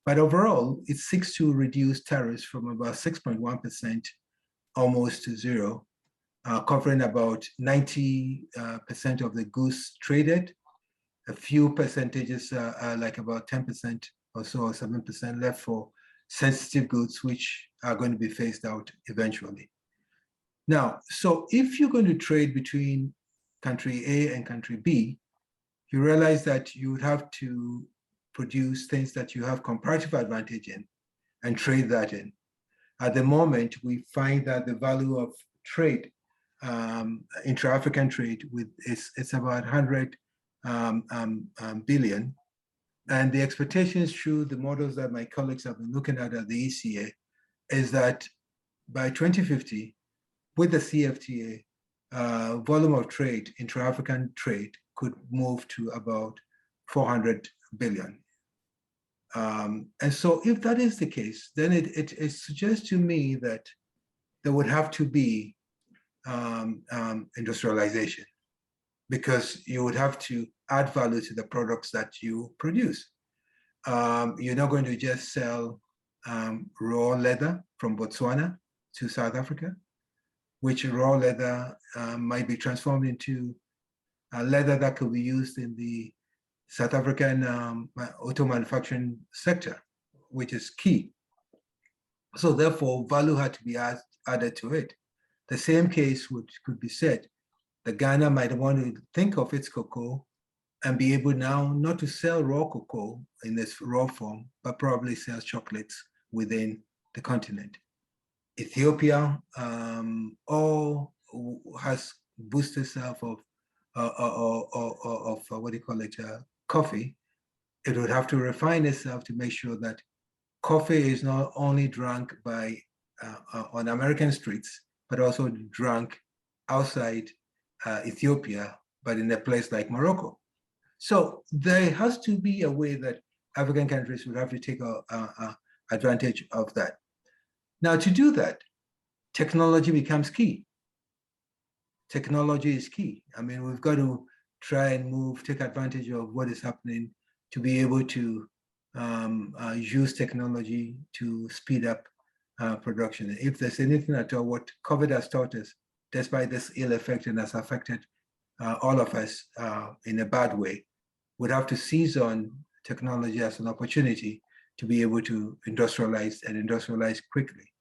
But overall, it seeks to reduce tariffs from about 6.1% almost to zero, covering about 90% of the goods traded. A few percentages, like about 10% or so, or 7% left for sensitive goods, which are going to be phased out eventually. Now, so if you're going to trade between country A and country B, you realize that you would have to produce things that you have comparative advantage in and trade that in. At the moment, we find that the value of trade, intra-African trade, it's about 100 billion. And the expectations through the models that my colleagues have been looking at the ECA is that by 2050, with the CFTA, volume of trade, intra-African trade, could move to about 400 billion. And so if that is the case, then it suggests to me that there would have to be industrialization, because you would have to add value to the products that you produce. You're not going to just sell raw leather from Botswana to South Africa, which raw leather might be transformed into leather that could be used in the South African auto manufacturing sector, which is key. So therefore, value had to be added to it. The same case could be said. The Ghana might want to think of its cocoa and be able now not to sell raw cocoa in its raw form, but probably sell chocolates within the continent. Ethiopia all has boosted itself of what do you call it, coffee. It would have to refine itself to make sure that coffee is not only drunk by on American streets, but also drunk outside Ethiopia, but in a place like Morocco. So there has to be a way that African countries would have to take advantage of that. Now, to do that, technology becomes key. Technology is key. I mean, we've got to try and take advantage of what is happening to be able to use technology to speed up production. If there's anything at all, what COVID has taught us, despite this ill effect and has affected all of us in a bad way, would have to seize on technology as an opportunity to be able to industrialize and industrialize quickly.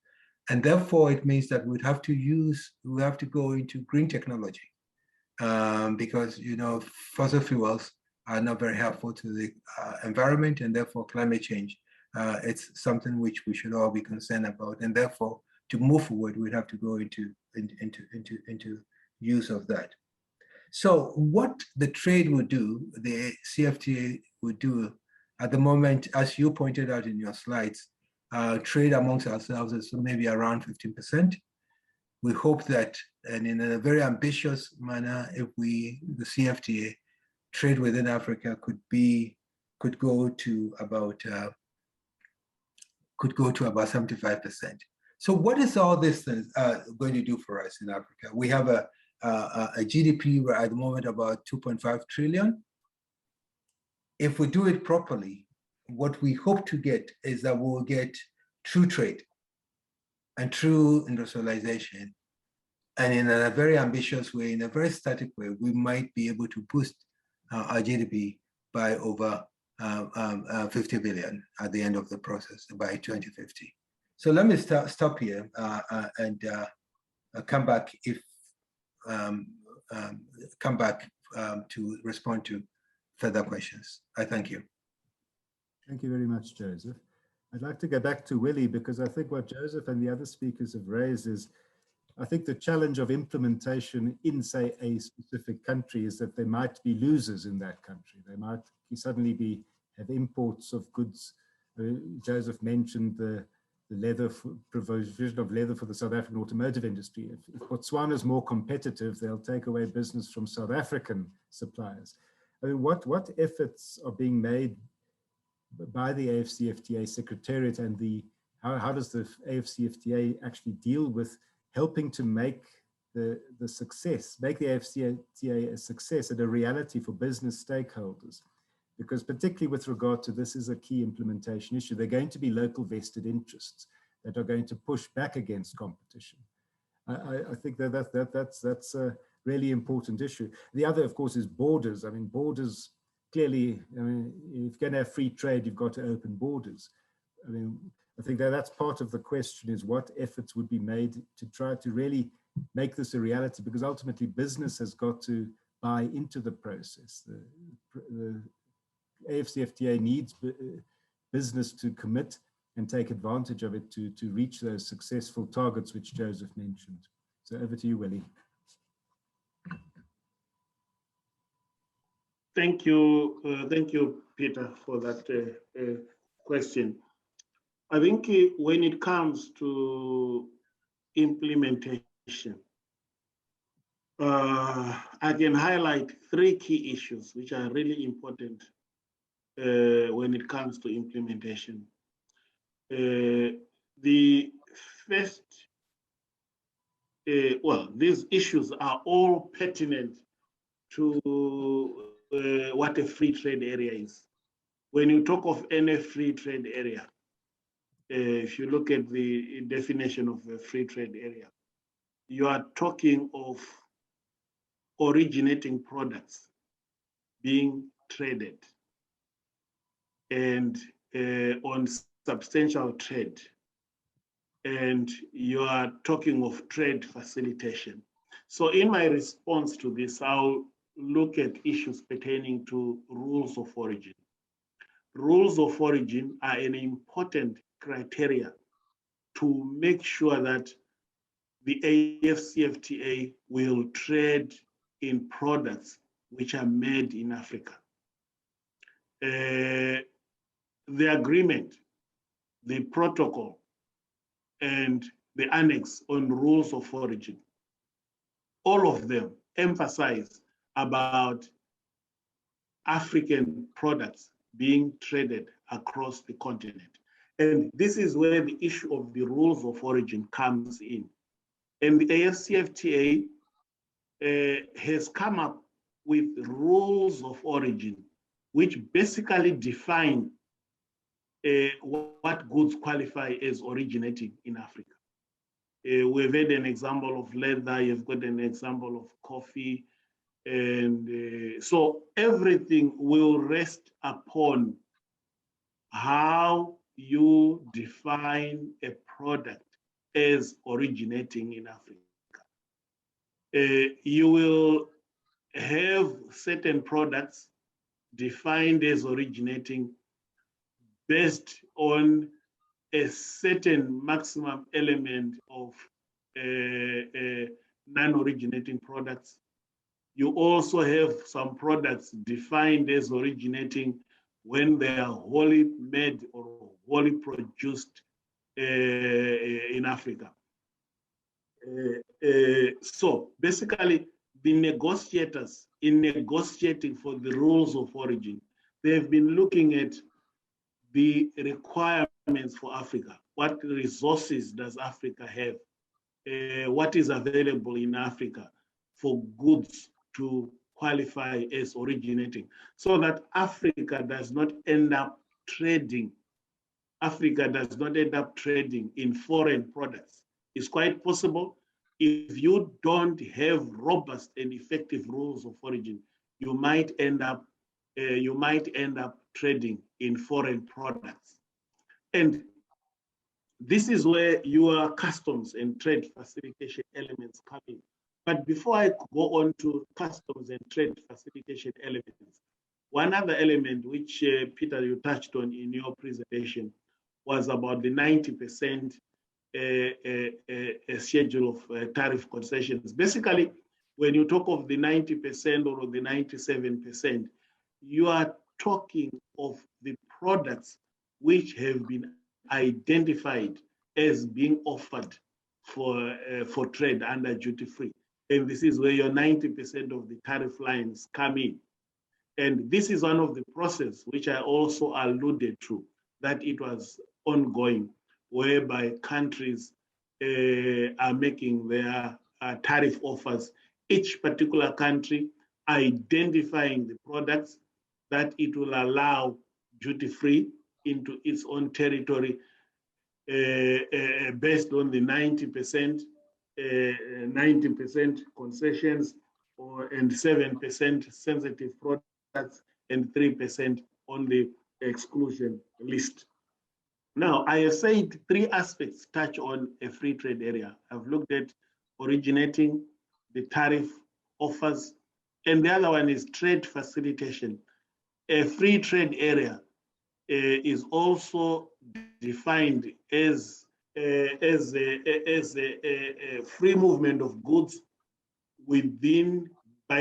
And therefore, it means that we have to go into green technology because, you know, fossil fuels are not very helpful to the environment, and therefore climate change. It's something which we should all be concerned about. And therefore, to move forward, we'd have to go into use of that. So what the trade would do, the CFTA would do at the moment, as you pointed out in your slides, trade amongst ourselves is maybe around 15%. We hope that, and in a very ambitious manner, if the CFTA trade within Africa could go to about 75%. So what is all this going to do for us in Africa? We have a GDP at the moment about 2.5 trillion. If we do it properly, what we hope to get is that we'll get true trade and true industrialization. And in a very ambitious way, in a very static way, we might be able to boost our GDP by over 50 billion at the end of the process by 2050. So let me stop here and come back to respond to further questions. I thank you. Thank you very much, Joseph. I'd like to go back to Willie, because I think what Joseph and the other speakers have raised is, I think the challenge of implementation in, say, a specific country is that there might be losers in that country. They might suddenly have imports of goods. Joseph mentioned the provision of leather for the South African automotive industry. If Botswana is more competitive, they'll take away business from South African suppliers. I mean, what efforts are being made by the AfCFTA Secretariat, and how does the AfCFTA actually deal with helping to make the AfCFTA a success and a reality for business stakeholders? Because particularly with regard to this is a key implementation issue, there are going to be local vested interests that are going to push back against competition. I think that's a really important issue. The other, of course, is borders. I mean, borders, clearly, I mean, if you're going to have free trade, you've got to open borders. I mean, I think that's part of the question, is what efforts would be made to try to really make this a reality, because ultimately business has got to buy into the process. The AfCFTA needs business to commit and take advantage of it to reach those successful targets which Joseph mentioned. So over to you, Willie. Thank you, Peter, for that question. I think when it comes to implementation, I can highlight 3 key issues which are really important when it comes to implementation. The first, these issues are all pertinent to what a free trade area is. When you talk of any free trade area, if you look at the definition of a free trade area, you are talking of originating products being traded and on substantial trade. And you are talking of trade facilitation. So in my response to this, I'll look at issues pertaining to rules of origin. Rules of origin are an important criteria to make sure that the AfCFTA will trade in products which are made in Africa. The agreement, the protocol, and the annex on rules of origin, all of them emphasize about African products being traded across the continent. And this is where the issue of the rules of origin comes in. And the AfCFTA has come up with rules of origin, which basically define what goods qualify as originating in Africa. We've had an example of leather, you've got an example of coffee, and so everything will rest upon how you define a product as originating in Africa. You will have certain products defined as originating based on a certain maximum element of non-originating products. You also have some products defined as originating when they are wholly made or wholly produced in Africa. So basically, the negotiators, in negotiating for the rules of origin, they've been looking at the requirements for Africa. What resources does Africa have? What is available in Africa for goods to qualify as originating, so that Africa does not end up trading. Africa does not end up trading in foreign products. It's quite possible if you don't have robust and effective rules of origin, you might end up trading in foreign products. And this is where your customs and trade facilitation elements come in. But before I go on to customs and trade facilitation elements, one other element which, Peter, you touched on in your presentation was about the 90% schedule of tariff concessions. Basically, when you talk of the 90% or the 97%, you are talking of the products which have been identified as being offered for trade under duty-free. And this is where your 90% of the tariff lines come in. And this is one of the process which I also alluded to, that it was ongoing, whereby countries are making their tariff offers, each particular country identifying the products that it will allow duty-free into its own territory based on the 90% concessions and 7% sensitive products and 3% on the exclusion list. Now, I have said three aspects touch on a free trade area. I've looked at originating, the tariff offers, and the other one is trade facilitation. A free trade area is also defined as a free movement of goods by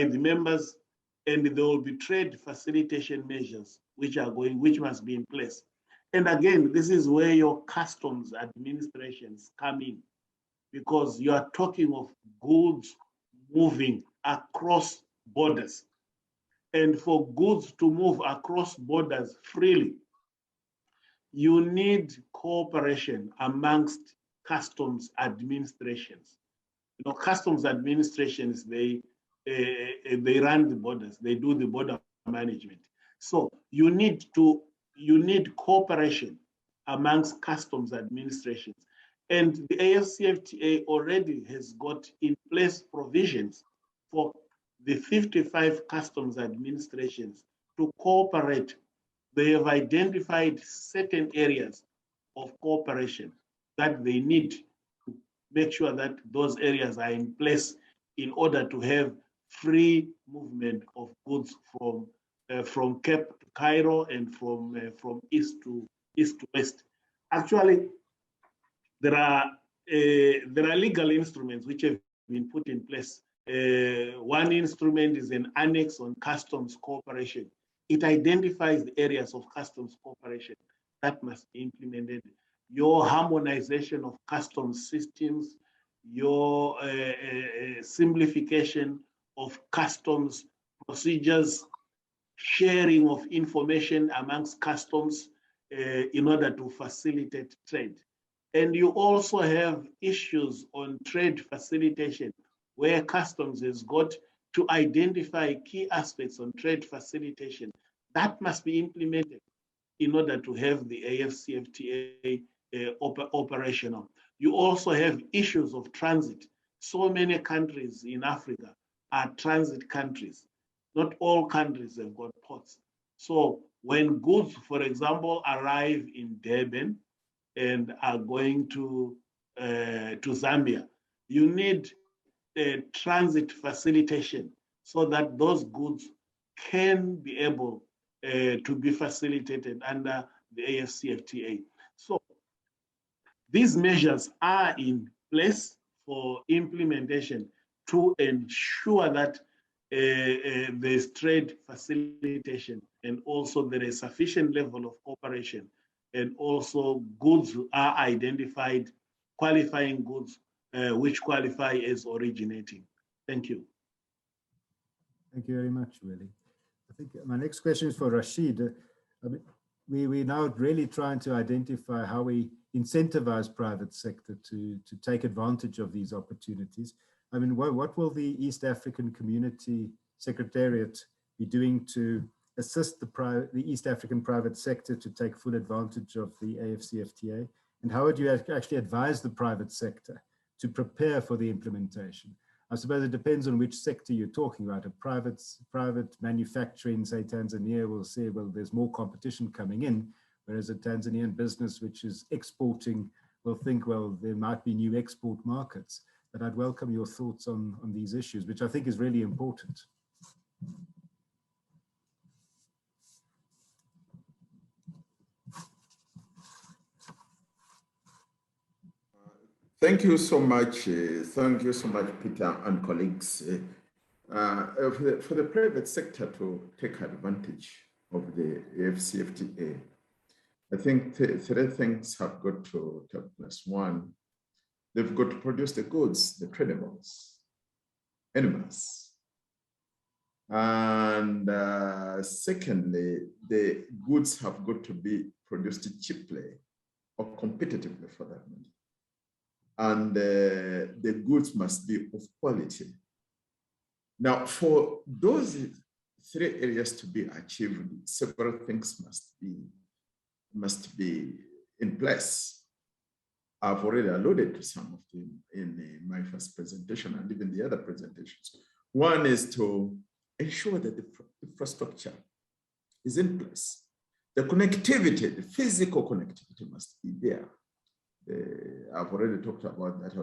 the members, and there will be trade facilitation measures which must be in place. And again, this is where your customs administrations come in, because you are talking of goods moving across borders. And for goods to move across borders freely, you need cooperation amongst customs administrations. You know, customs administrations, they run the borders, they do the border management. So you need cooperation amongst customs administrations. And the AfCFTA already has got in place provisions for the 55 customs administrations to cooperate. They have identified certain areas of cooperation that they need to make sure that those areas are in place in order to have free movement of goods from Cape to Cairo and from east to west. Actually, there are legal instruments which have been put in place. One instrument is an annex on customs cooperation. It identifies the areas of customs cooperation that must be implemented. Your harmonization of customs systems, your simplification of customs procedures, sharing of information amongst customs in order to facilitate trade. And you also have issues on trade facilitation, where customs has got to identify key aspects on trade facilitation that must be implemented in order to have the AfCFTA operational. You also have issues of transit. So many countries in Africa are transit countries. Not all countries have got ports. So when goods, for example, arrive in Durban and are going to Zambia, you need a transit facilitation so that those goods can be able to be facilitated under the AfCFTA. So These measures are in place for implementation to ensure that there's trade facilitation, and also there is sufficient level of cooperation, and also goods are identified, qualifying goods which qualify as originating. Thank you. Thank you very much, Willie. I think my next question is for Rashid. I mean, we're now really trying to identify how we incentivize private sector to take advantage of these opportunities. I mean, what will the East African Community Secretariat be doing to assist the East African private sector to take full advantage of the AfCFTA? And how would you actually advise the private sector to prepare for the implementation? I suppose it depends on which sector you're talking about. A private manufacturing, say Tanzania, will say, well, there's more competition coming in, whereas a Tanzanian business which is exporting will think, well, there might be new export markets. But I'd welcome your thoughts on these issues, which I think is really important. Thank you so much. Thank you so much, Peter and colleagues. For the private sector to take advantage of the AfCFTA, I think three things have got to take place. One, they've got to produce the goods, the tradables, animals. And secondly, the goods have got to be produced cheaply or competitively for that money. And the goods must be of quality. Now, for those three areas to be achieved, several things must be in place. I've already alluded to some of them in my first presentation and even the other presentations. One is to ensure that the infrastructure is in place. The connectivity, the physical connectivity must be there. I've already talked about that. I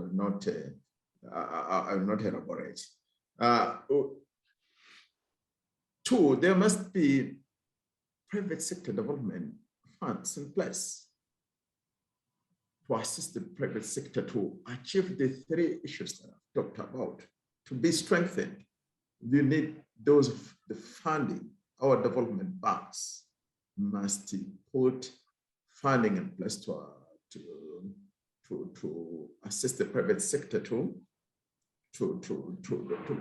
will not elaborate. Two, there must be private sector development funds in place to assist the private sector to achieve the three issues that I've talked about, to be strengthened. You need the funding. Our development banks must put funding in place to assist the private sector to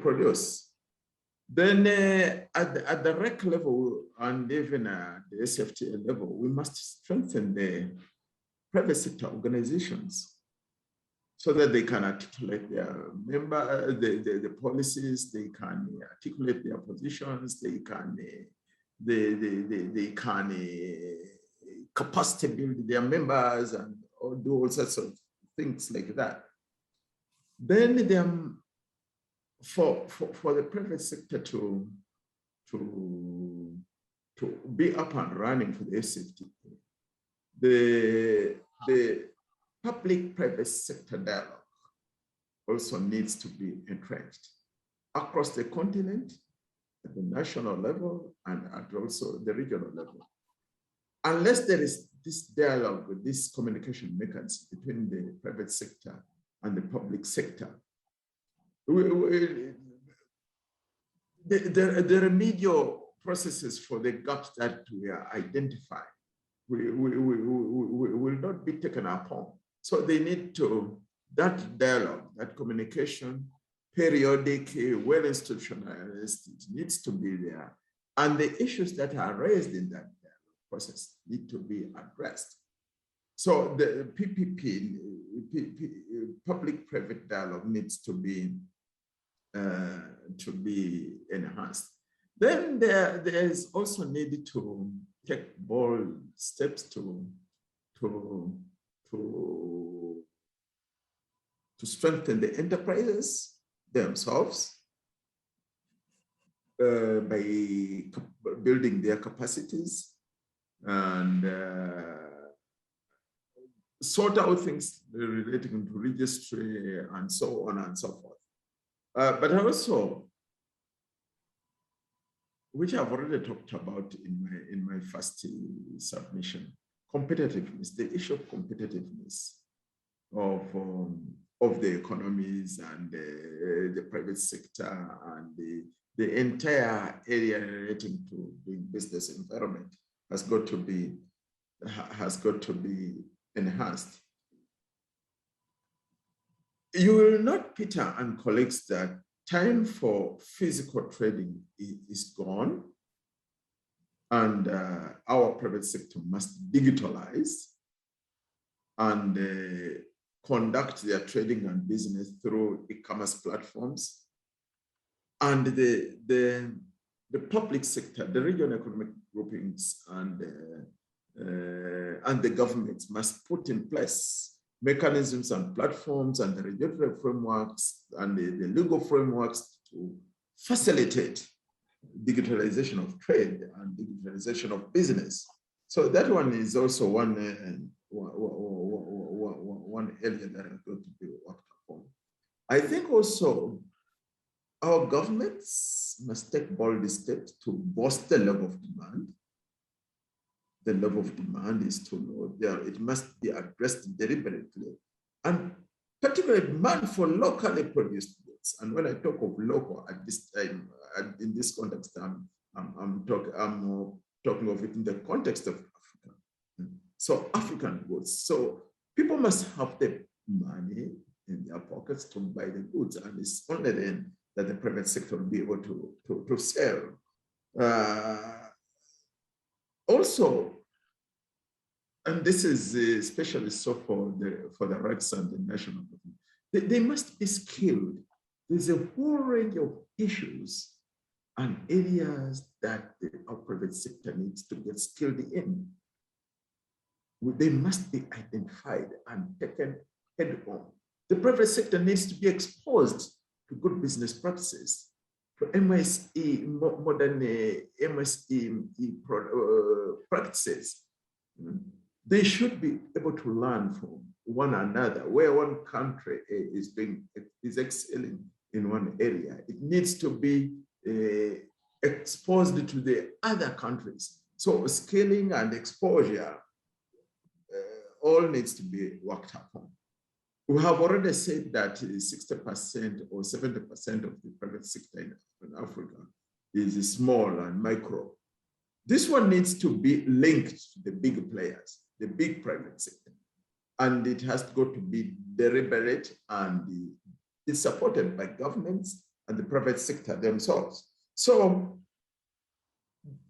produce. Then at the REC level and even at the SFTA level, we must strengthen the private sector organizations so that they can articulate their the policies, they can articulate their positions, they can capacity build their members and do all sorts of things like that. Then for the private sector to be up and running for the SFTA, the public-private sector dialogue also needs to be entrenched across the continent, at the national level, and at also the regional level. Unless there is this dialogue, this communication mechanism between the private sector and the public sector, the remedial processes for the gaps that we are identifying will not be taken upon. So they need to, that dialogue, that communication, periodic, well-institutionalized, it needs to be there. And the issues that are raised in that process need to be addressed. So the PPP, public-private dialogue, needs to be enhanced. Then there is also need to take bold steps to strengthen the enterprises themselves by building their capacities and sort out things relating to registry and so on and so forth. But also, which I've already talked about in my first submission, competitiveness, the issue of competitiveness of the economies and the private sector and the entire area relating to doing business environment has got to be enhanced. You will note, Peter and colleagues, that time for physical trading is gone, and our private sector must digitalize and conduct their trading and business through e-commerce platforms. And the public sector, the regional economic groupings and the governments must put in place mechanisms and platforms and the regulatory frameworks and the legal frameworks to facilitate digitalization of trade and digitalization of business. So that one is also one area that is going to be worked upon. I think also our governments must take bold steps to boost the level of demand. The level of demand is too low there. It must be addressed deliberately, and particularly demand for locally produced goods. And when I talk of local at this time, in this context, I'm talking of it in the context of Africa. So African goods. So people must have the money in their pockets to buy the goods, and it's only then that the private sector will be able to sell. Also, and this is especially so for the REX and the national government, they must be skilled. There's a whole range of issues and areas that our private sector needs to get skilled in. They must be identified and taken head on. The private sector needs to be exposed to good business practices, to MSE, modern MSE practices. They should be able to learn from one another. Where one country is excelling in one area, it needs to be exposed to the other countries. So scaling and exposure all needs to be worked upon. We have already said that 60% or 70% of the private sector in Africa is small and micro. This one needs to be linked to the big players, the big private sector. And it has got to be deliberate, and it's supported by governments and the private sector themselves. So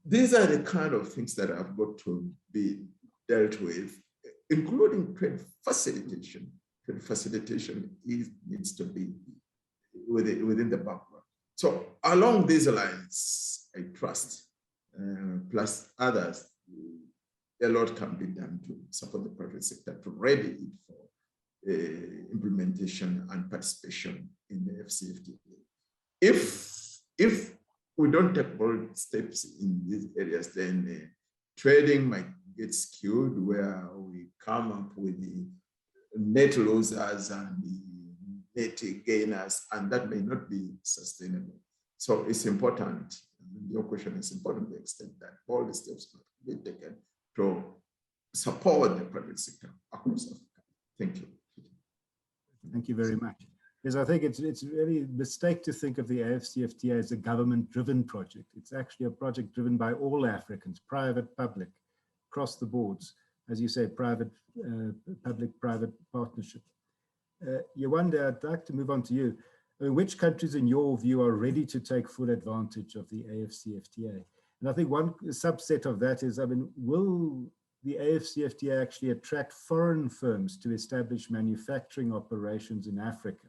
these are the kind of things that have got to be dealt with, including trade facilitation. Trade facilitation needs to be within the background. So along these lines, I trust, plus others, a lot can be done to support the private sector to ready it for implementation and participation in the AfCFTA. If we don't take bold steps in these areas, then trading might get skewed, where we come up with the net losers and the net gainers, and that may not be sustainable. So it's important, your question is important to the extent that all the steps must be taken to support the private sector across Africa. Thank you. Thank you very much. Yes, I think it's really a mistake to think of the AfCFTA as a government-driven project. It's actually a project driven by all Africans, private, public, across the boards. As you say, private, public-private partnership. Yewande, I'd like to move on to you. I mean, which countries, in your view, are ready to take full advantage of the AfCFTA? And I think one subset of that is, I mean, will the AfCFTA actually attract foreign firms to establish manufacturing operations in Africa,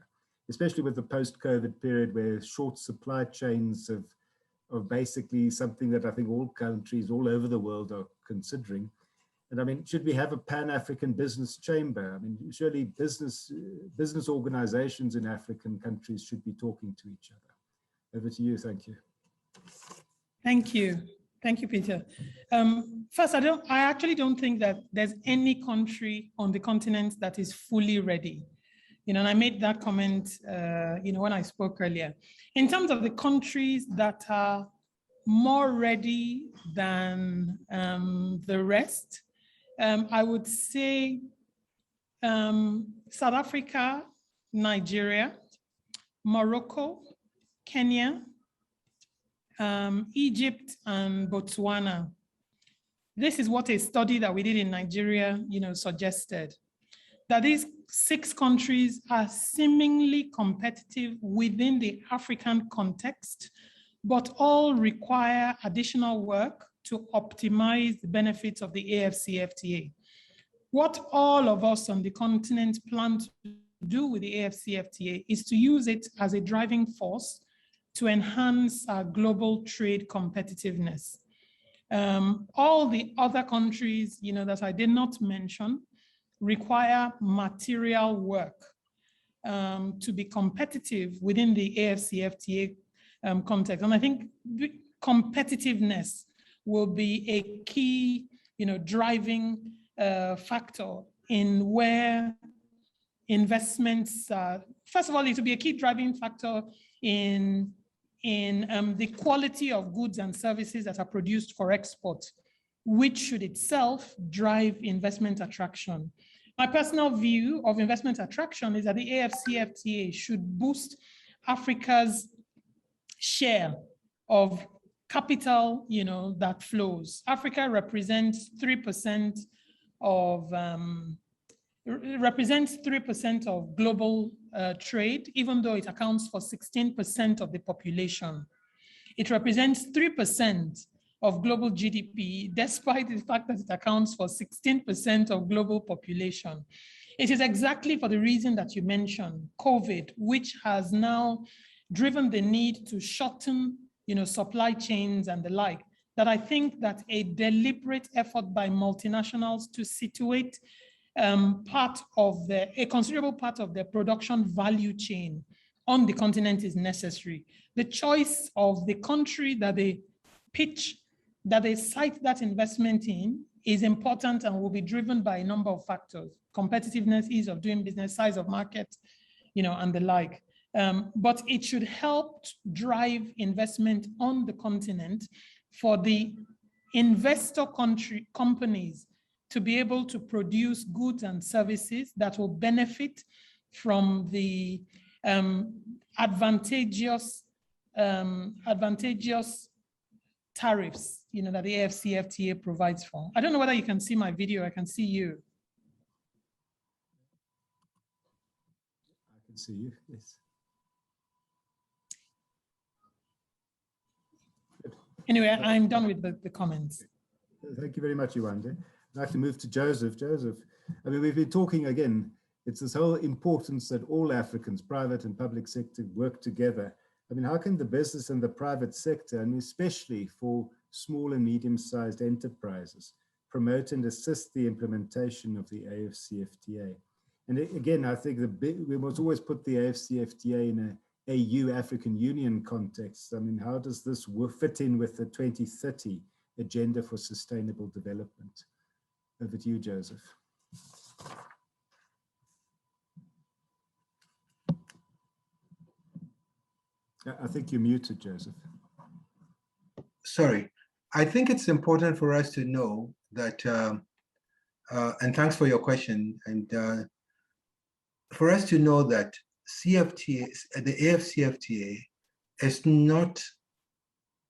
especially with the post-COVID period where short supply chains are basically something that I think all countries all over the world are considering. And I mean, should we have a Pan-African business chamber? I mean, surely business organizations in African countries should be talking to each other. Over to you, thank you. Thank you. Thank you, Peter. First, I actually don't think that there's any country on the continent that is fully ready. And I made that comment, when I spoke earlier. In terms of the countries that are more ready than the rest, I would say South Africa, Nigeria, Morocco, Kenya, Egypt, and Botswana. This is what a study that we did in Nigeria, suggested, that these 6 countries are seemingly competitive within the African context, but all require additional work to optimize the benefits of the AfCFTA. What all of us on the continent plan to do with the AfCFTA is to use it as a driving force to enhance our global trade competitiveness. All the other countries, that I did not mention, require material work to be competitive within the AfCFTA context. And I think competitiveness will be a key, driving factor in where investments, first of all, it will be a key driving factor in the quality of goods and services that are produced for export, which should itself drive investment attraction. My personal view of investment attraction is that the AfCFTA should boost Africa's share of capital, that flows. Africa represents 3% of global trade, even though it accounts for 16% of the population. It represents 3% of global GDP, despite the fact that it accounts for 16% of global population. It is exactly for the reason that you mentioned, COVID, which has now driven the need to shorten, supply chains and the like, that I think that a deliberate effort by multinationals to situate a considerable part of their production value chain on the continent is necessary. The choice of the country that they pitch, that they cite that investment in, is important and will be driven by a number of factors: competitiveness, ease of doing business, size of market, and the like. But it should help drive investment on the continent for the investor companies to be able to produce goods and services that will benefit from the advantageous tariffs, that the AfCFTA provides for. I don't know whether you can see my video. I can see you. I can see you, yes. Anyway, I'm done with the comments. Thank you very much, Iwande. I'd like to move to Joseph. Joseph, I mean, we've been talking again, it's this whole importance that all Africans, private and public sector, work together. I mean, how can the business and the private sector, and especially for small and medium-sized enterprises, promote and assist the implementation of the AfCFTA? And again, I think we must always put the AfCFTA in a AU, African Union context. I mean, how does this fit in with the 2030 Agenda for Sustainable Development? Over to you, Joseph. I think you're muted, Joseph. Sorry. I think it's important for us to know that, and thanks for your question, and for us to know that the AfCFTA is not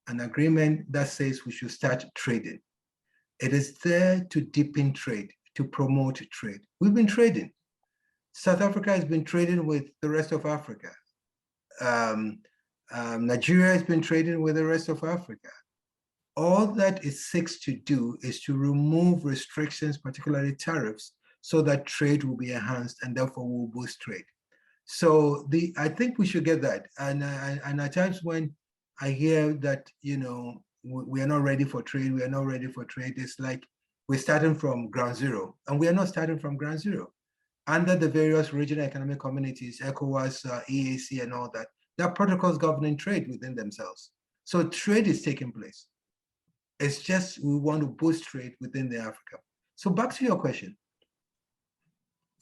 an agreement that says we should start trading. It is there to deepen trade, to promote trade. We've been trading. South Africa has been trading with the rest of Africa. Nigeria has been trading with the rest of Africa. All that it seeks to do is to remove restrictions, particularly tariffs, so that trade will be enhanced and therefore will boost trade. So I think we should get that. And at times when I hear that, we are not ready for trade, it's like we're starting from ground zero, and we are not starting from ground zero. Under the various regional economic communities, ECOWAS, EAC, and all that, there are protocols governing trade within themselves. So trade is taking place. It's just we want to boost trade within the Africa. So back to your question.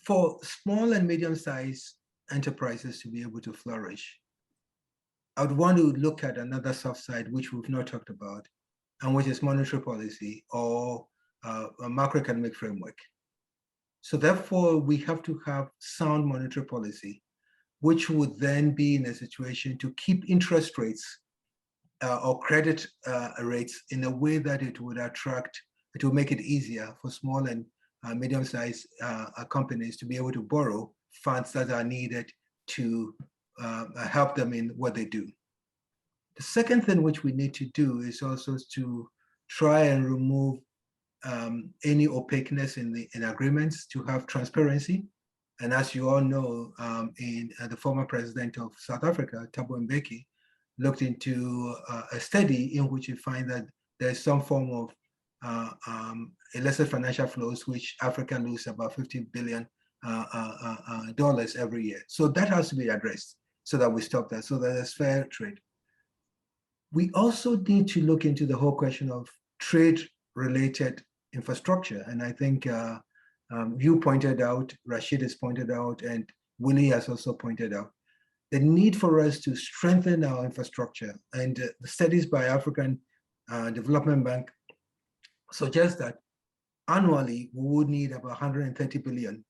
For small and medium-sized enterprises to be able to flourish, I would want to look at another soft side, which we've not talked about, and which is monetary policy or a macroeconomic framework. So therefore, we have to have sound monetary policy, which would then be in a situation to keep interest rates or credit rates in a way that it would make it easier for small and medium-sized companies to be able to borrow funds that are needed to help them in what they do. The second thing which we need to do is also to try and remove any opaqueness in agreements, to have transparency. And as you all know, the former president of South Africa, Thabo Mbeki, looked into a study in which you find that there's some form of illicit financial flows, which Africa loses about $50 billion every year. So that has to be addressed so that we stop that, so that there's fair trade. We also need to look into the whole question of trade-related infrastructure. And I think you pointed out, Rashid has pointed out, and Willie has also pointed out, the need for us to strengthen our infrastructure. And the studies by African Development Bank suggest that annually we would need about $130 billion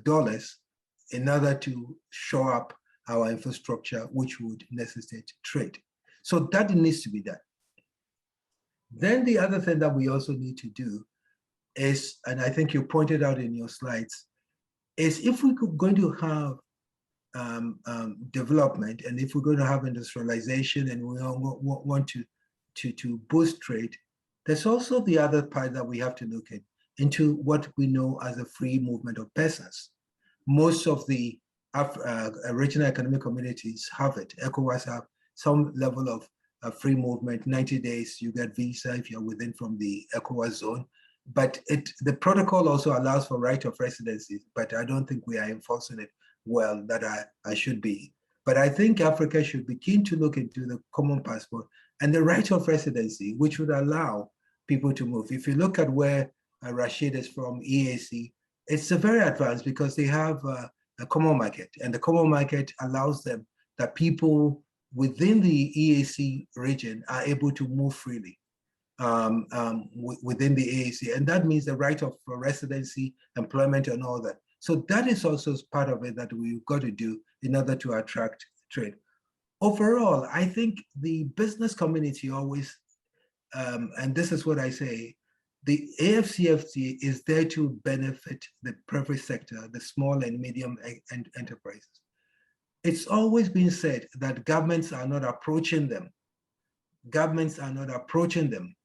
dollars in order to shore up our infrastructure, which would necessitate trade. So that needs to be done. Then the other thing that we also need to do is, and I think you pointed out in your slides, is if we're going to have development, and if we're going to have industrialization, and we want to boost trade, there's also the other part that we have to look at into what we know as a free movement of persons. Most of the regional economic communities have it. ECOWAS have some level of free movement, 90 days, you get visa if you're within from the ECOWAS zone. But the protocol also allows for right of residency, but I don't think we are enforcing it well that I should be. But I think Africa should begin to look into the common passport and the right of residency, which would allow people to move. If you look at where Rashid is from, EAC, it's a very advanced because they have a common market, and the common market allows them that people within the EAC region are able to move freely within the EAC. And that means the right of residency, employment, and all that. So that is also part of it that we've got to do in order to attract trade. Overall, I think the business community always, and this is what I say, the AfCFTA is there to benefit the private sector, the small and medium enterprises. It's always been said that governments are not approaching them. Governments are not approaching them.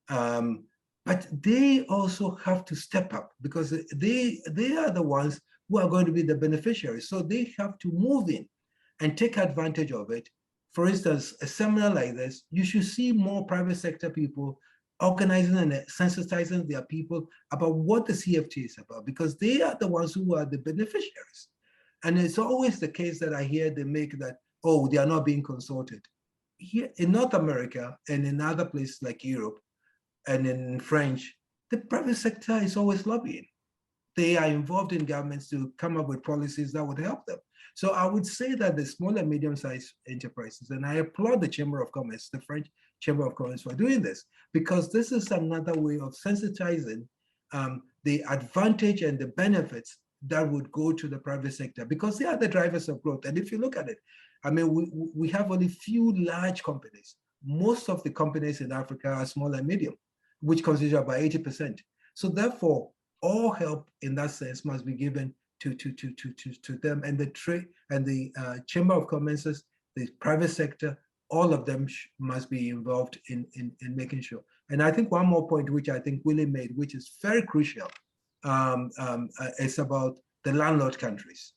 But they also have to step up because they are the ones who are going to be the beneficiaries. So they have to move in and take advantage of it. For instance, a seminar like this, you should see more private sector people organizing and sensitizing their people about what the CFTA is about, because they are the ones who are the beneficiaries. And it's always the case that I hear they make that, oh, they are not being consulted. Here in North America and in other places like Europe and in French, the private sector is always lobbying. They are involved in governments to come up with policies that would help them. So I would say that the small and medium-sized enterprises, and I applaud the Chamber of Commerce, the French Chamber of Commerce, for doing this, because this is another way of sensitizing the advantage and the benefits that would go to the private sector, because they are the drivers of growth. And if you look at it, I mean, we have only few large companies. Most of the companies in Africa are small and medium, which constitute about 80%. So therefore, all help in that sense must be given to them, and the trade and the Chamber of Commerce, the private sector, all of them must be involved in making sure. And I think one more point, which I think Willie made, which is very crucial, is about the landlord countries,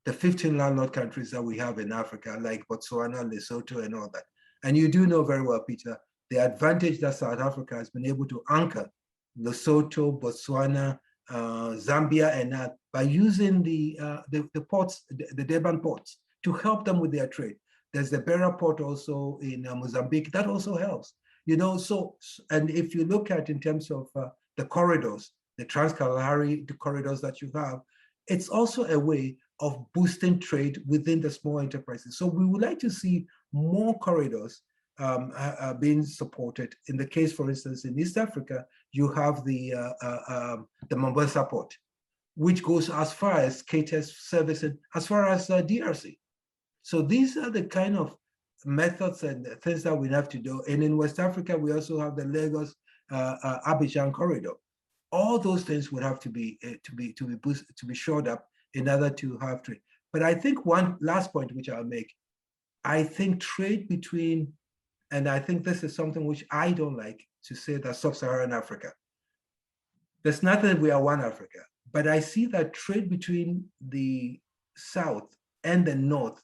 the 15 landlord countries that we have in Africa, like Botswana, Lesotho, and all that. And you do know very well, Peter, the advantage that South Africa has been able to anchor Lesotho, Botswana, Zambia, and that by using the ports, the Durban ports, to help them with their trade. There's the Beira port also in Mozambique, that also helps. You know, so, and if you look at in terms of the corridors, the Trans-Kalahari corridors that you have, it's also a way of boosting trade within the small enterprises. So we would like to see more corridors being supported. In the case, for instance, in East Africa, you have the Mombasa port, which goes as far as caters servicing as far as DRC. So these are the kind of methods and things that we have to do. And in West Africa, we also have the Lagos Abidjan corridor. All those things would have to be boosted, to be shored up in order to have trade. But I think one last point which I'll make, I think trade between, and I think this is something which I don't like to say, that sub-Saharan Africa. There's nothing, we are one Africa, but I see that trade between the South and the North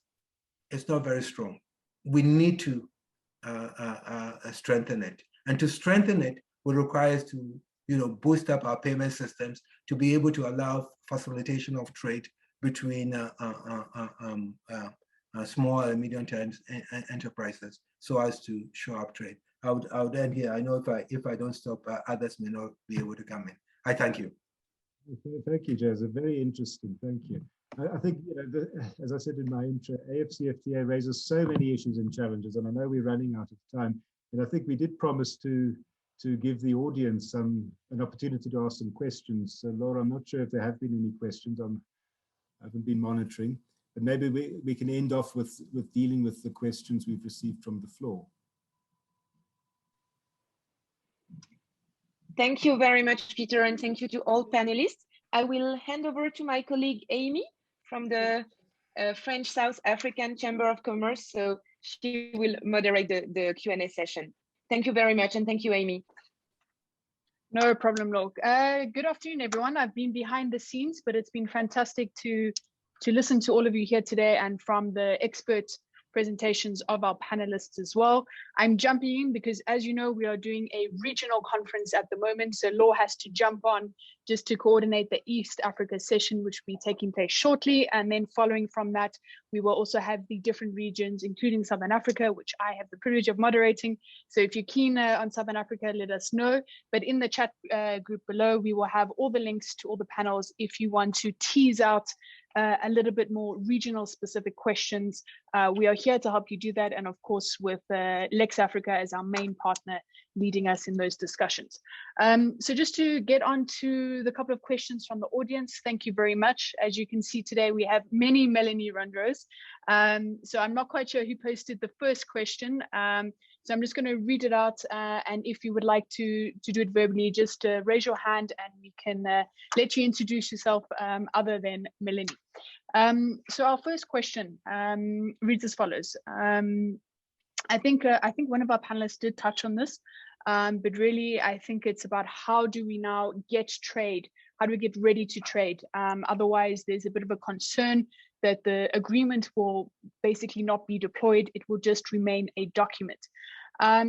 is not very strong. We need to strengthen it. And to strengthen it will require us to boost up our payment systems to be able to allow facilitation of trade between small and medium-sized enterprises, so as to show up trade. I would end here. I know if I don't stop, others may not be able to come in. I thank you. Thank you, Joseph. Very interesting. Thank you. I think, as I said in my intro, AfCFTA raises so many issues and challenges, and I know we're running out of time. And I think we did promise to give the audience an opportunity to ask some questions. So, Laura, I'm not sure if there have been any questions. I haven't been monitoring, but maybe we can end off with dealing with the questions we've received from the floor. Thank you very much, Peter, and thank you to all panelists. I will hand over to my colleague Amy from the French South African Chamber of Commerce. So she will moderate the Q&A session. Thank you very much, and thank you, Amy. No problem, Lok. Good afternoon, everyone. I've been behind the scenes, but it's been fantastic to listen to all of you here today and from the expert presentations of our panelists as well. I'm jumping in because, as you know, we are doing a regional conference at the moment. So Law has to jump on just to coordinate the East Africa session, which will be taking place shortly. And then following from that, we will also have the different regions, including Southern Africa, which I have the privilege of moderating. So if you're keen on Southern Africa, let us know. But in the chat group below, we will have all the links to all the panels if you want to tease out a little bit more regional specific questions. We are here to help you do that. And of course, with LEX Africa as our main partner leading us in those discussions. So just to get on to the couple of questions from the audience, thank you very much. As you can see today, we have many Melanie Rundros. So I'm not quite sure who posted the first question. So I'm just going to read it out, and if you would like to do it verbally, just raise your hand and we can let you introduce yourself other than Melanie. So our first question reads as follows. I think one of our panelists did touch on this, but really I think it's about how do we now get trade? How do we get ready to trade? Otherwise, there's a bit of a concern that the agreement will basically not be deployed. It will just remain a document.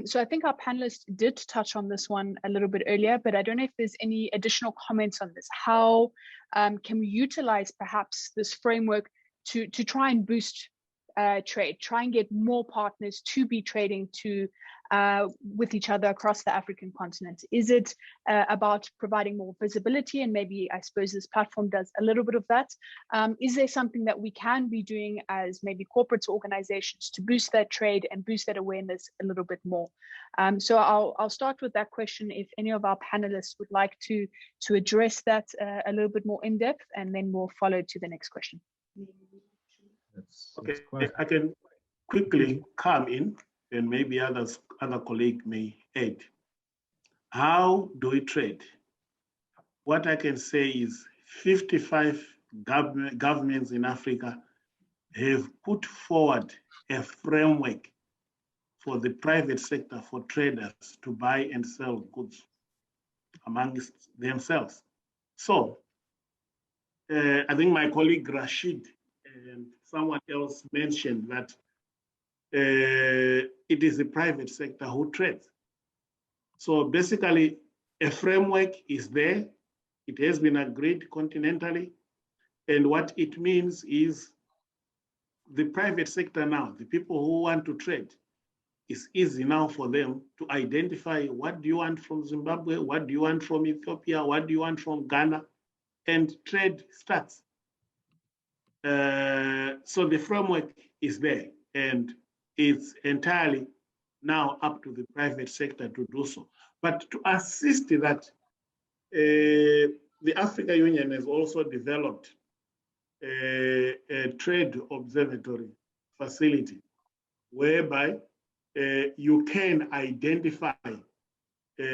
So I think our panelists did touch on this one a little bit earlier, but I don't know if there's any additional comments on this. How can we utilize perhaps this framework to try and boost trade, try and get more partners to be trading with each other across the African continent? Is it about providing more visibility? And maybe, I suppose this platform does a little bit of that. Is there something that we can be doing as maybe corporate organizations to boost that trade and boost that awareness a little bit more? So I'll start with that question. If any of our panelists would like to address that a little bit more in depth, and then we'll follow to the next question. Okay, I can quickly come in, and maybe other colleague may add. How do we trade? What I can say is 55 governments in Africa have put forward a framework for the private sector, for traders to buy and sell goods amongst themselves. So I think my colleague Rashid and someone else mentioned that it is the private sector who trades. So basically, a framework is there. It has been agreed continentally. And what it means is the private sector now, the people who want to trade, it's easy now for them to identify what do you want from Zimbabwe, what do you want from Ethiopia, what do you want from Ghana, and trade starts. So the framework is there, and it's entirely now up to the private sector to do so. But to assist that, the Africa Union has also developed a trade observatory facility whereby you can identify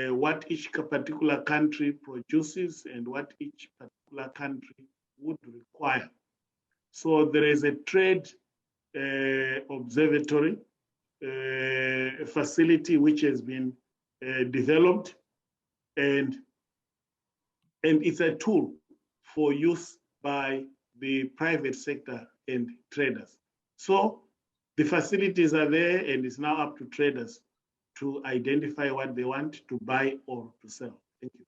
what each particular country produces and what each particular country would require. So there is a trade observatory facility which has been developed, and it's a tool for use by the private sector and traders. So the facilities are there, and it's now up to traders to identify what they want to buy or to sell. Thank you.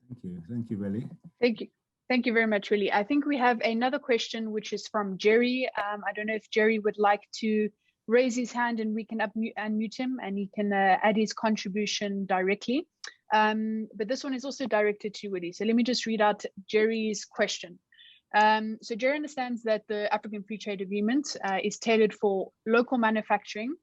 Thank you. Thank you, Willie. Thank you. Thank you very much, Willie. I think we have another question, which is from Jerry. I don't know if Jerry would like to raise his hand and we can unmute him and he can add his contribution directly. But this one is also directed to Willie. So let me just read out Jerry's question. So Jerry understands that the African Free Trade Agreement is tailored for local manufacturing,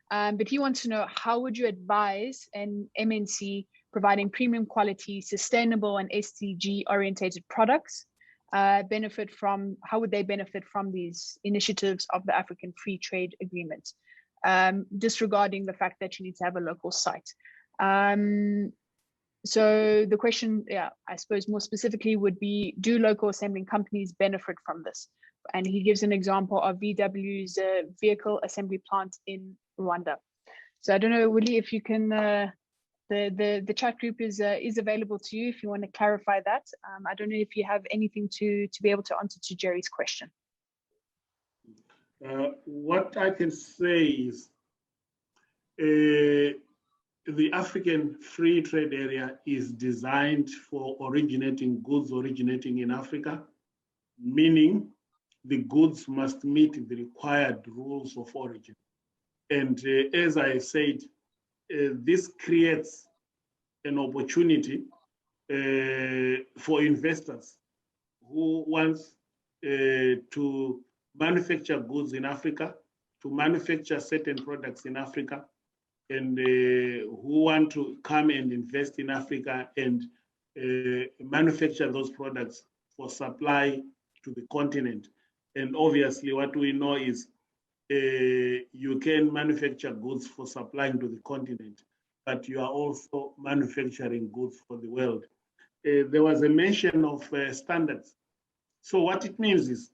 but he wants to know, how would you advise an MNC providing premium quality, sustainable and SDG orientated products how would they benefit from these initiatives of the African Free Trade Agreement, disregarding the fact that you need to have a local site? So the question, I suppose more specifically would be, do local assembling companies benefit from this? And he gives an example of VW's vehicle assembly plant in Rwanda. So I don't know, Willie, if you can, the chat group is available to you if you want to clarify that. I don't know if you have anything to be able to answer to Jerry's question. What I can say is the African Free Trade Area is designed for goods originating in Africa, meaning the goods must meet the required rules of origin. And as I said, this creates an opportunity for investors who want to manufacture goods in Africa, to manufacture certain products in Africa, and who want to come and invest in Africa and manufacture those products for supply to the continent. And obviously what we know is you can manufacture goods for supplying to the continent, but you are also manufacturing goods for the world. There was a mention of standards. So what it means is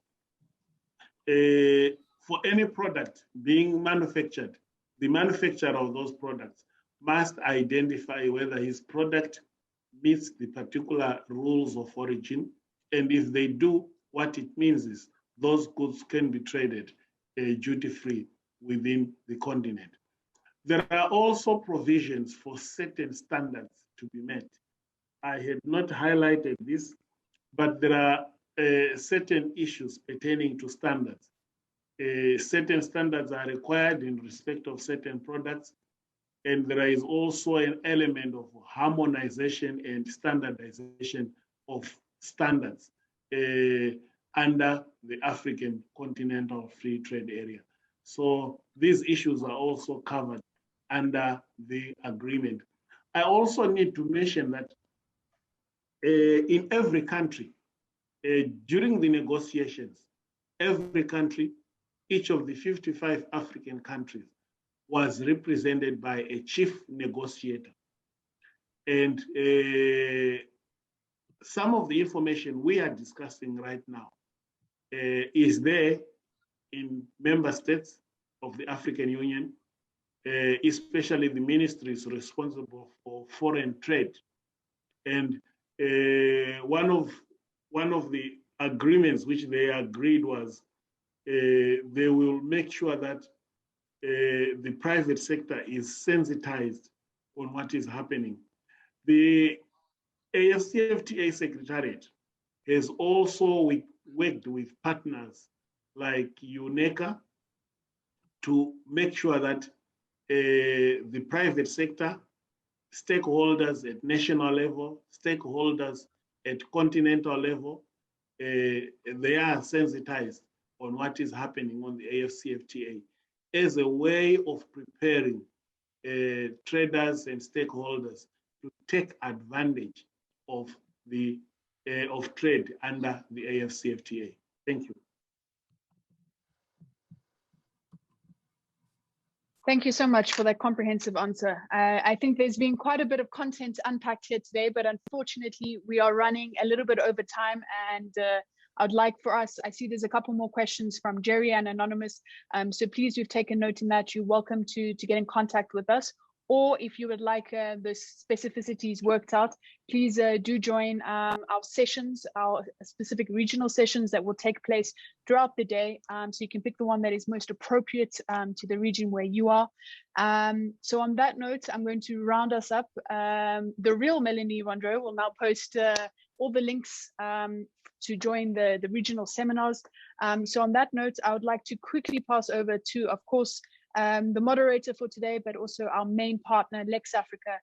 for any product being manufactured, the manufacturer of those products must identify whether his product meets the particular rules of origin. And if they do, what it means is those goods can be traded duty-free within the continent. There are also provisions for certain standards to be met. I had not highlighted this, but there are certain issues pertaining to standards. Certain standards are required in respect of certain products, and there is also an element of harmonization and standardization of standards under the African Continental Free Trade Area. So these issues are also covered under the agreement. I also need to mention that in every country, during the negotiations, every country, each of the 55 African countries was represented by a chief negotiator. And some of the information we are discussing right now is there in member states of the African Union, especially the ministries responsible for foreign trade. And one of the agreements which they agreed was they will make sure that the private sector is sensitized on what is happening. The AfCFTA Secretariat has also worked with partners like UNECA to make sure that the private sector, stakeholders at national level, stakeholders at continental level, they are sensitized on what is happening on the AfCFTA. as a way of preparing traders and stakeholders to take advantage of the of trade under the AfCFTA. Thank you. Thank you so much for that comprehensive answer. I think there's been quite a bit of content unpacked here today, but unfortunately we are running a little bit over time, and I'd like for us, I see there's a couple more questions from Jerry and Anonymous. So please, we've taken note in that. You're welcome to get in contact with us. Or if you would like the specificities worked out, please do join our sessions, our specific regional sessions that will take place throughout the day. So you can pick the one that is most appropriate to the region where you are. So on that note, I'm going to round us up. The real Melanie Wandro will now post all the links to join the regional seminars. So on that note, I would like to quickly pass over to, of course, the moderator for today, but also our main partner, LEX Africa,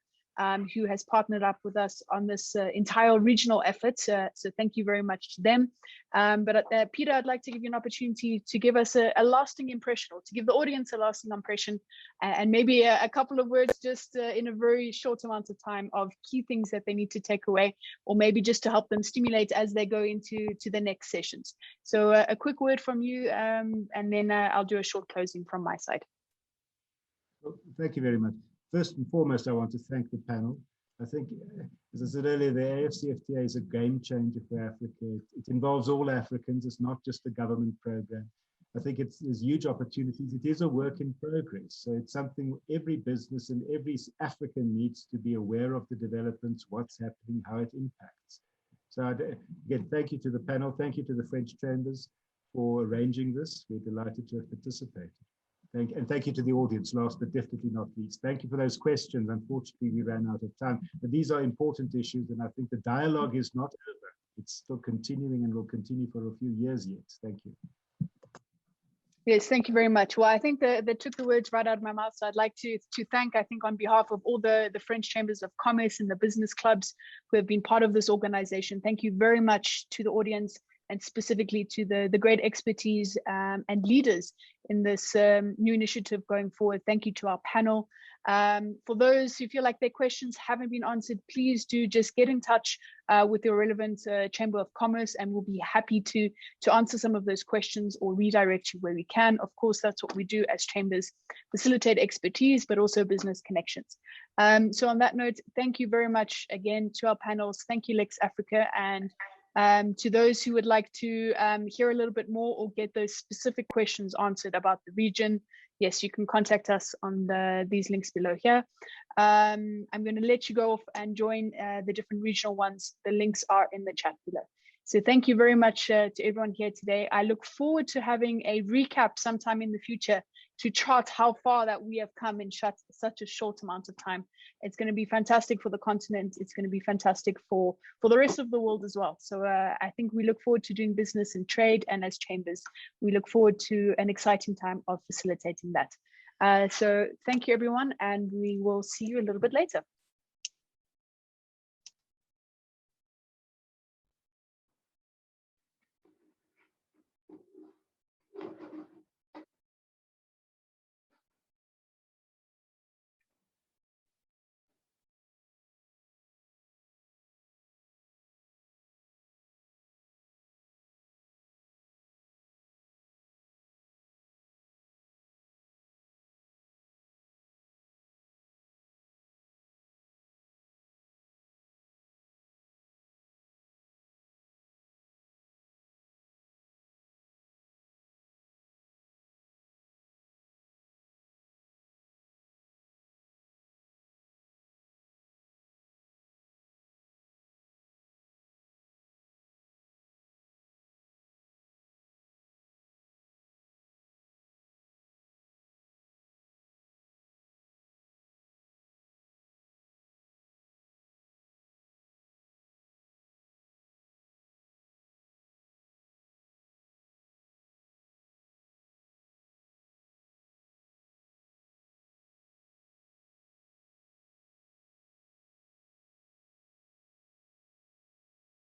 who has partnered up with us on this entire regional effort. So thank you very much to them. But Peter, I'd like to give you an opportunity to give us a lasting impression, or to give the audience a lasting impression, and maybe a couple of words just in a very short amount of time of key things that they need to take away, or maybe just to help them stimulate as they go into the next sessions. So a quick word from you, and then I'll do a short closing from my side. Well, thank you very much. First and foremost, I want to thank the panel. I think, as I said earlier, the AfCFTA is a game changer for Africa. It involves all Africans. It's not just a government program. I think there's huge opportunities. It is a work in progress. So it's something every business and every African needs to be aware of the developments, what's happening, how it impacts. So again, thank you to the panel. Thank you to the French Chambers for arranging this. We're delighted to have participated. And thank you to the audience, last but definitely not least. Thank you for those questions. Unfortunately, we ran out of time, but these are important issues, and I think the dialogue is not over. It's still continuing and will continue for a few years yet. Thank you. Yes, thank you very much. Well, I think that took the words right out of my mouth. So I'd like to thank, I think, on behalf of all the French Chambers of Commerce and the business clubs who have been part of this organization. Thank you very much to the audience, and specifically to the great expertise and leaders in this new initiative going forward. Thank you to our panel. For those who feel like their questions haven't been answered, please do just get in touch with your relevant Chamber of Commerce, and we'll be happy to answer some of those questions or redirect you where we can. Of course, that's what we do as chambers, facilitate expertise, but also business connections. So on that note, thank you very much again to our panels. Thank you, LEX Africa, and to those who would like to hear a little bit more or get those specific questions answered about the region, yes, you can contact us on these links below here. I'm going to let you go off and join the different regional ones. The links are in the chat below. So thank you very much to everyone here today. I look forward to having a recap sometime in the future to chart how far that we have come in such a short amount of time. It's going to be fantastic for the continent. It's going to be fantastic for the rest of the world as well. So I think we look forward to doing business and trade, and as chambers, we look forward to an exciting time of facilitating that. So thank you, everyone, and we will see you a little bit later.